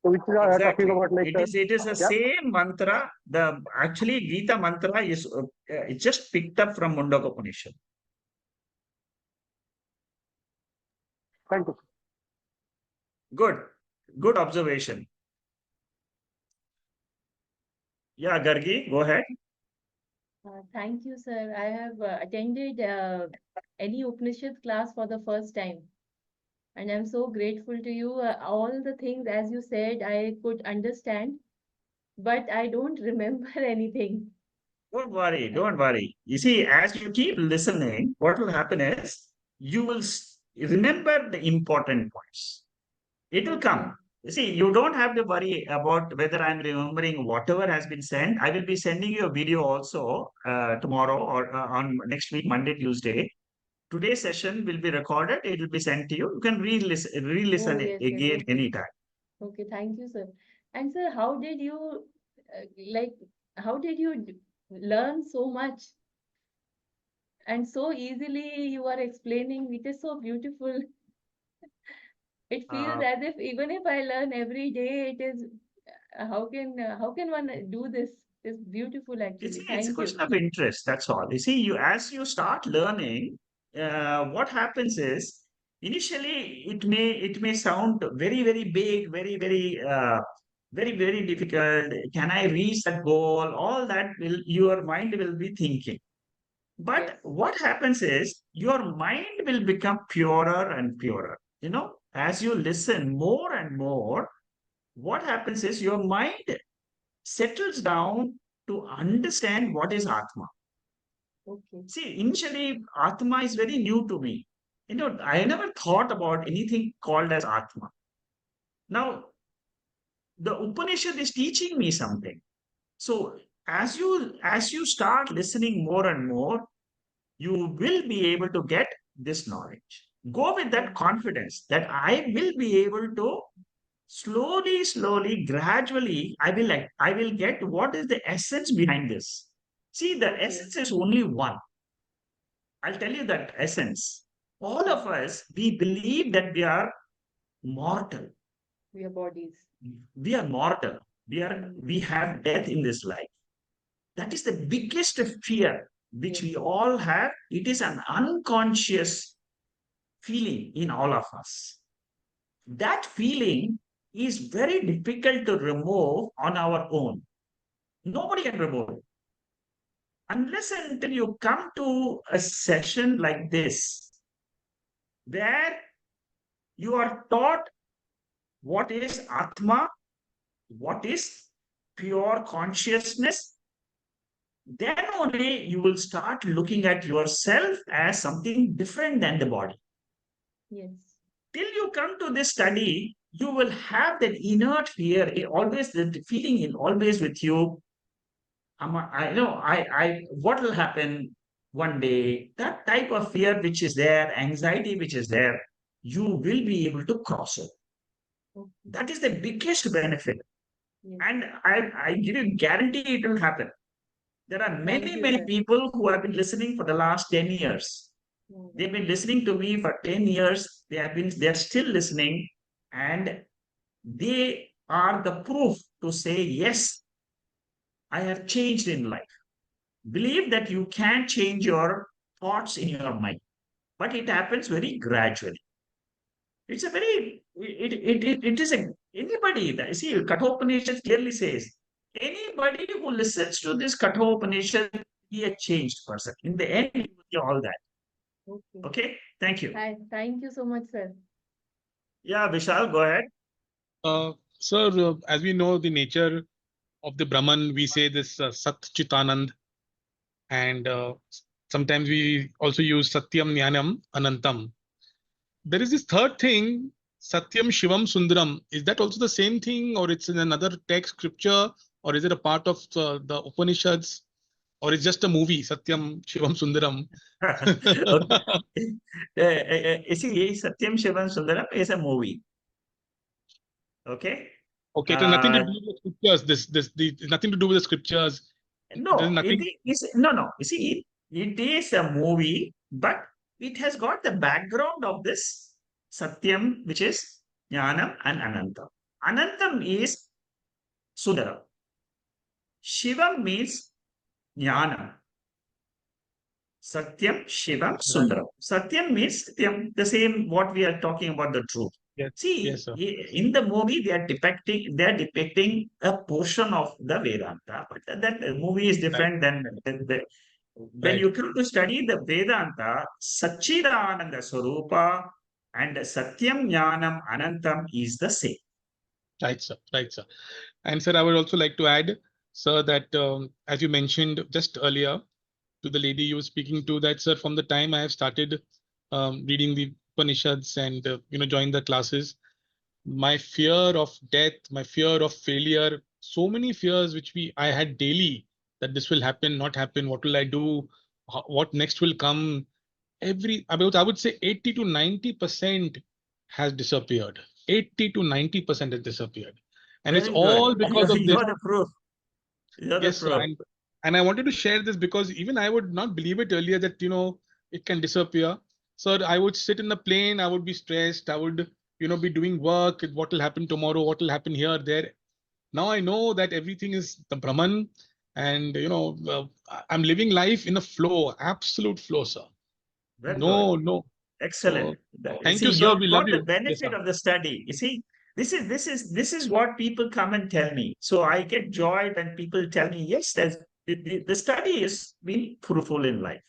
So which is talking Exactly. about like It is the same mantra. The actually Gita mantra is it's just picked up from Mundaka Upanishad. thank you. Good observation. Yeah, Gargi, go ahead. Thank you, sir. I have attended any Upanishad class for the first time. And I'm so grateful to you. All the things, as you said, I could understand, but I don't remember anything. Don't worry, don't worry. You see, as you keep listening, what will happen is you will remember the important points. It will come. You see, you don't have to worry about whether I'm remembering whatever has been sent. I will be sending you a video also tomorrow or on next week, Monday, Tuesday. Today's session will be recorded. It will be sent to you. You can re-listen Oh, yes, yes, again okay. anytime. Okay, thank you, sir. And sir, how did you like? How did you learn so much and so easily? You are explaining. It is so beautiful. It feels Uh, as if even if I learn every day, it is how can one do this? It's beautiful actually. it's a Thank you. question of interest. That's all. You see, you as you start learning, what happens is initially it may sound very big, very difficult. Can I reach that goal? All that will your mind will be thinking. But Yes. what happens is your mind will become purer and purer. You know, as you listen more and more, what happens is your mind settles down to understand what is Atma. Okay. See, initially, Atma is very new to me. You know, I never thought about anything called as Atma. Now, the Upanishad is teaching me something. So, as you start listening more and more, you will be able to get this knowledge. Go with that confidence that I will be able to slowly, gradually, I will get what is the essence behind this. See, the Okay. essence is only one. I'll tell you that essence. All of us, we believe that we are mortal. Your bodies. We are mortal. We have death in this life. That is the biggest fear which we all have. It is an unconscious feeling in all of us. That feeling is very difficult to remove on our own. Nobody can remove it. Unless and until you come to a session like this, where you are taught what is Atma, what is pure consciousness, then only you will start looking at yourself as something different than the body. Yes. Till you come to this study, you will have that inert fear, always the feeling in always with you. I know what will happen one day. That type of fear which is there, anxiety which is there, you will be able to cross it. Okay. That is the biggest benefit. Yes. And I give you guarantee it will happen. There are Thank many, you, many sir. people who have been listening for the last 10 years. They've been listening to me for 10 years. They're still listening, and they are the proof to say, yes, I have changed in life. Believe that you can change your thoughts in your mind, but it happens very gradually. It's a very, it is a, anybody that, see, Kathopanishad clearly says, anybody who listens to this Kathopanishad, be a changed person. In the end, you will be all that. Okay. Okay, thank you. Thank you so much, sir. Yeah, Vishal, go ahead. Sir, as we know the nature of the Brahman, we say this Sat Chitanand, and sometimes we also use Satyam Jnanam Anantam. There is this third thing, Satyam Shivam Sundaram. Is that also the same thing, or it's in another text scripture, or is it a part of the Upanishads, or it's just a movie, Satyam Shivam Sundaram? Okay. You see, Satyam Shivam Sundaram is a movie. Okay. Okay, it has nothing to Uh, do with the scriptures. Nothing to do with the scriptures. There's no, nothing. no. You see, it is a movie, but it has got the background of this Satyam, which is Jnanam and Anantam. Anantam is Sundaram. Shivam means Jnanam. Satyam, Shivam, Right. Sundaram. Satyam means Satyam, the same what we are talking about the truth. Yes, yes, See, sir. in the movie, they are depicting a portion of the Vedanta, but that movie is Right, different than when right, you come to study the Vedanta, Satchidananda Swarupa and Satyam Jnanam Anantam is the same. right, sir. Right, sir. And sir, I would also like to add, sir, that as you mentioned just earlier to the lady you were speaking to, that sir, from the time I have started reading the Upanishads and joined the classes, my fear of death, my fear of failure, so many fears which I had daily, that this will happen, not happen, what will I do, what next will come, I would say 80 to 90% has disappeared. 80 to 90% has disappeared. And it's Very good. all because of this. You're the proof. You're the Yes, sir. proof. And I wanted to share this because even I would not believe it earlier that it can disappear. So I would sit in the plane, I would be stressed, I would be doing work, what will happen tomorrow, what will happen here, there. Now I know that everything is the Brahman, and I'm living life in a flow, absolute flow, sir. Very good. No, no. Excellent. So thank See, you, sir. you've We love got the you. Yes, benefit sir. of the study. You see, this is what people come and tell me. So I get joy when people tell me, yes, the study has been fruitful in life.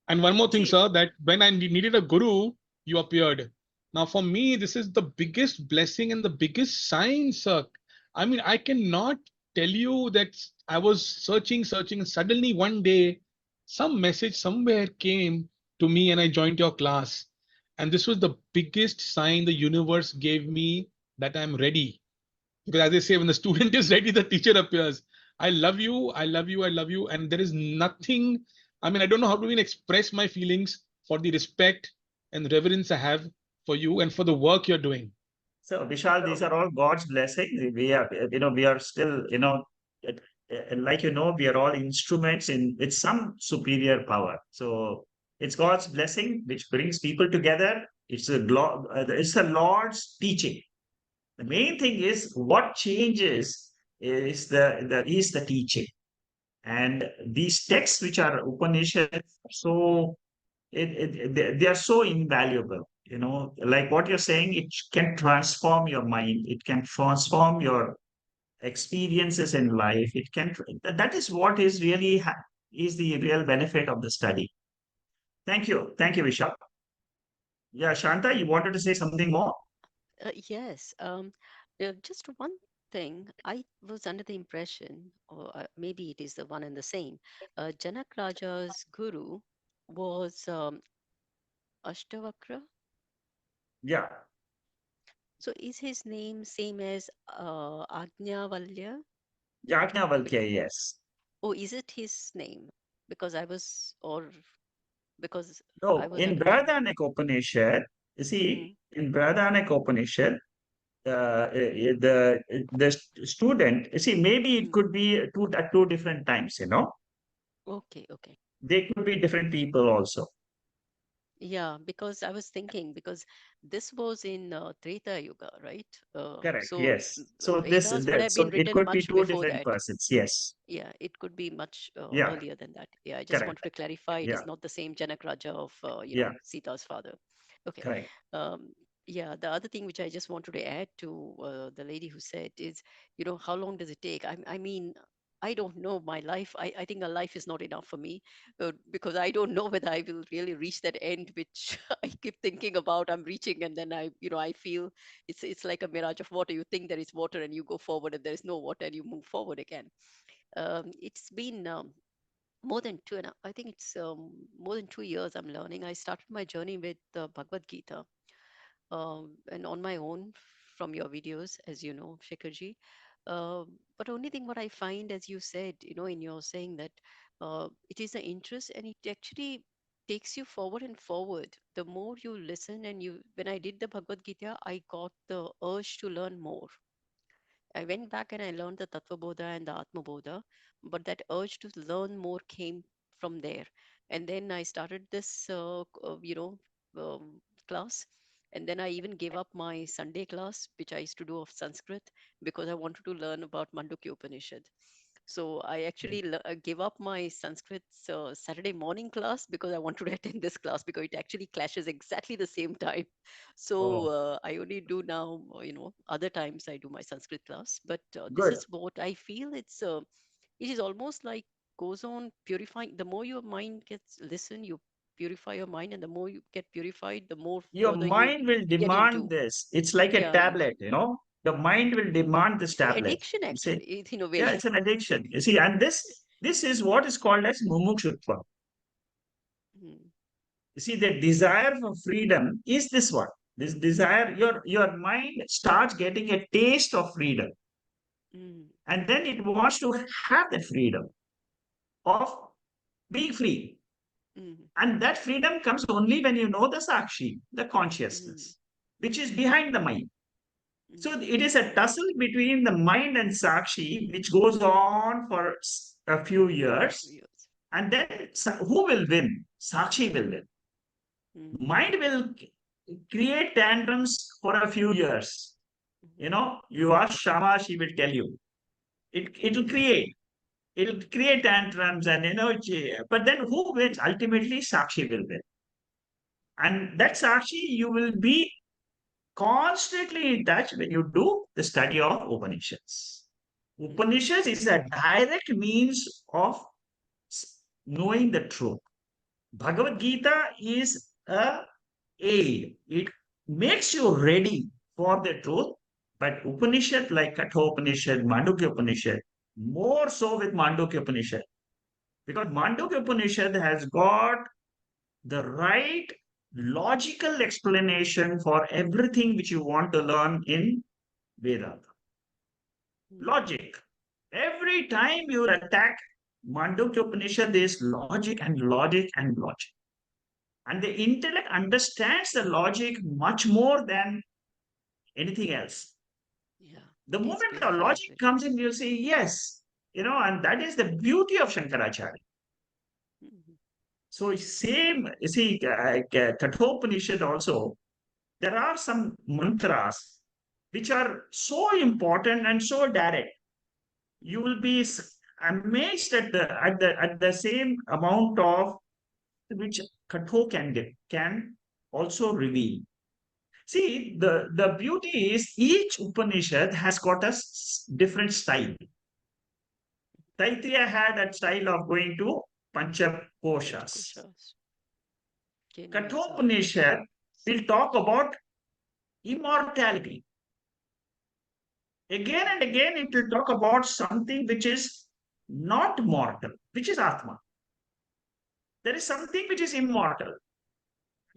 And one more thing, See, sir, that when I needed a guru, you appeared. Now, for me, this is the biggest blessing and the biggest sign, sir. I mean, I cannot tell you that I was searching, and suddenly one day, some message somewhere came to me and I joined your class. And this was the biggest sign the universe gave me that I'm ready. Because as they say, when the student is ready, the teacher appears. I love you, I love you, I love you. And there is nothing, I mean, I don't know how to even express my feelings for the respect and reverence I have for you and for the work you're doing. so Vishal, these are all God's blessing. We are still, like we are all instruments in with some superior power. So it's God's blessing which brings people together. It's the Lord's teaching. The main thing is what changes is the teaching. And these texts, which are Upanishads, so they are so invaluable. Like what you're saying, it can transform your mind. It can transform your experiences in life. That is what is really is the real benefit of the study. Thank you, Vishal. Yeah, Shanta, you wanted to say something more? Yes. Just one thing. I was under the impression, or maybe it is the one and the same. Janak Raja's guru was Ashtavakra. Yeah, So is his name same as Agnavalya? Yajnavalkya, yes. Oh, is it his name? Because I was, or because I No, was in under the. Brahadanak Upanishad, you see, Mm, in Brahadanak Upanishad, the student, you see, maybe it mm. could be at two different times. Okay, okay. They could be different people also. Yeah, because I was thinking, because this was in Treta Yuga, right? Correct. So Yes. So this Vedas would have so been it written could be much two before different that. persons. Yes. Yeah, it could be much Yeah. earlier than that. Yeah, I just Correct. wanted to clarify it Yeah. is not the same Janak Raja of, Yeah. Sita's father. Okay. Correct. Yeah, the other thing which I just wanted to add to the lady who said is, how long does it take? I mean, I don't know my life. I think a life is not enough for me, because I don't know whether I will really reach that end, which I keep thinking about. I'm reaching, and then I feel it's like a mirage of water. You think there is water, and you go forward, and there is no water, and you move forward again. It's been more than I think it's more than 2 years I'm learning. I started my journey with Bhagavad Gita, and on my own from your videos, as you know, Shekharji. But only thing what I find, as you said, in your saying that it is an interest, and it actually takes you forward and forward. The more you listen, and when I did the Bhagavad Gita, I got the urge to learn more. I went back and I learned the Tattva Bodha and the Atma Bodha, but that urge to learn more came from there. And then I started this, class. And then I even gave up my Sunday class, which I used to do of Sanskrit, because I wanted to learn about Mandukya Upanishad. So I actually gave up my Sanskrit Saturday morning class because I wanted to attend this class, because it actually clashes exactly the same time. So I only do now, other times I do my Sanskrit class. But this Good. is what I feel. It is almost like goes on purifying. The more your mind gets listen, you purify your mind, and the more you get purified, the more Your further you mind will get demand into. this. It's like a Yeah, tablet, The mind will demand this it's an tablet. addiction You see, actually, in a yeah, way. it's an addiction. You see, and this is what is called as mumukshutva. Mm, You see, the desire for freedom is this one. This desire, your mind starts getting a taste of freedom, mm, and then it wants to have the freedom of being free. mm, And that freedom comes only when you know the sakshi, the mm, consciousness, which is behind the mind. mm. So it is a tussle between the mind and sakshi, which goes on for a few Few years. years. And then who will win? Sakshi will win. Mm, Mind will create tantrums for a few years. mhm, You ask Shama, she will tell you. It'll create tantrums and but then who wins? Ultimately, Sakshi will win. And that Sakshi, you will be constantly in touch when you do the study of Upanishads. mm, Upanishads is a direct means of knowing the truth. Bhagavad Gita is a aid. It makes you ready for the truth. But Upanishad like Kathopanishad, Mandukya Upanishad, more so with Mandukya Upanishad. Because Mandukya Upanishad has got the right logical explanation for everything which you want to learn in Vedanta. mm, Logic. Every time you attack Mandukya Upanishad, there is logic and logic and logic. And the intellect understands the logic much more than anything else. yeah, The it is moment the beautifully logic put. comes in, you say, yes, and that is the beauty of Shankaracharya. Mhm, So, same, you see, Kathopanishad also, there are some mantras which are so important and so direct. You will be amazed at the same amount of which Katho can also reveal. See, the beauty is each Upanishad has got a different style. Taittiriya had a style of going to Panchakoshas. Panchakoshas. Jainism. Kathopanishad will talk about immortality. Again and again, it will talk about something which is not mortal, which is Atma. There is something which is immortal.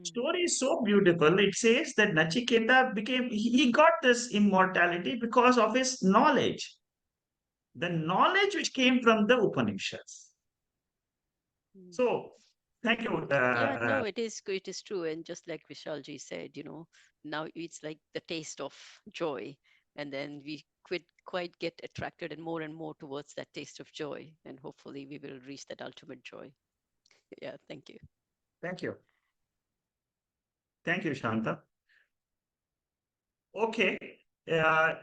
Mm, Story is so beautiful. It says that Nachiketa he got this immortality because of his knowledge. The knowledge which came from the Upanishads. mm. So, thank you. Yeah, no, it is true. And just like Vishalji said, now it's like the taste of joy. And then we quite get attracted and more towards that taste of joy. And hopefully we will reach that ultimate joy. Yeah, thank you. Thank you. Thank you, Shanta. Okay. Uh,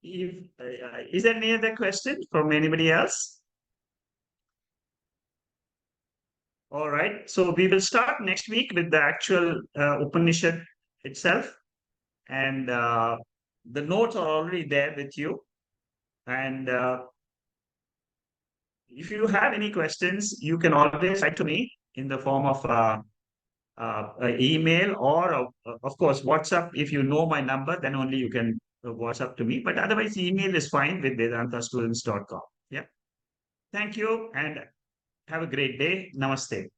is there any other question from anybody else? All right. So we will start next week with the actual Upanishad itself. And the notes are already there with you. And if you have any questions, you can always write to me in the form of email or, of course, WhatsApp. If you know my number, then only you can WhatsApp to me. But otherwise, email is fine with vedantastudents.com. Yeah. Thank you and have a great day. Namaste.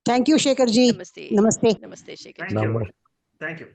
Thank you, Shekhar ji. Namaste. Namaste. Namaste, Shekhar Thank ji. you. Thank you.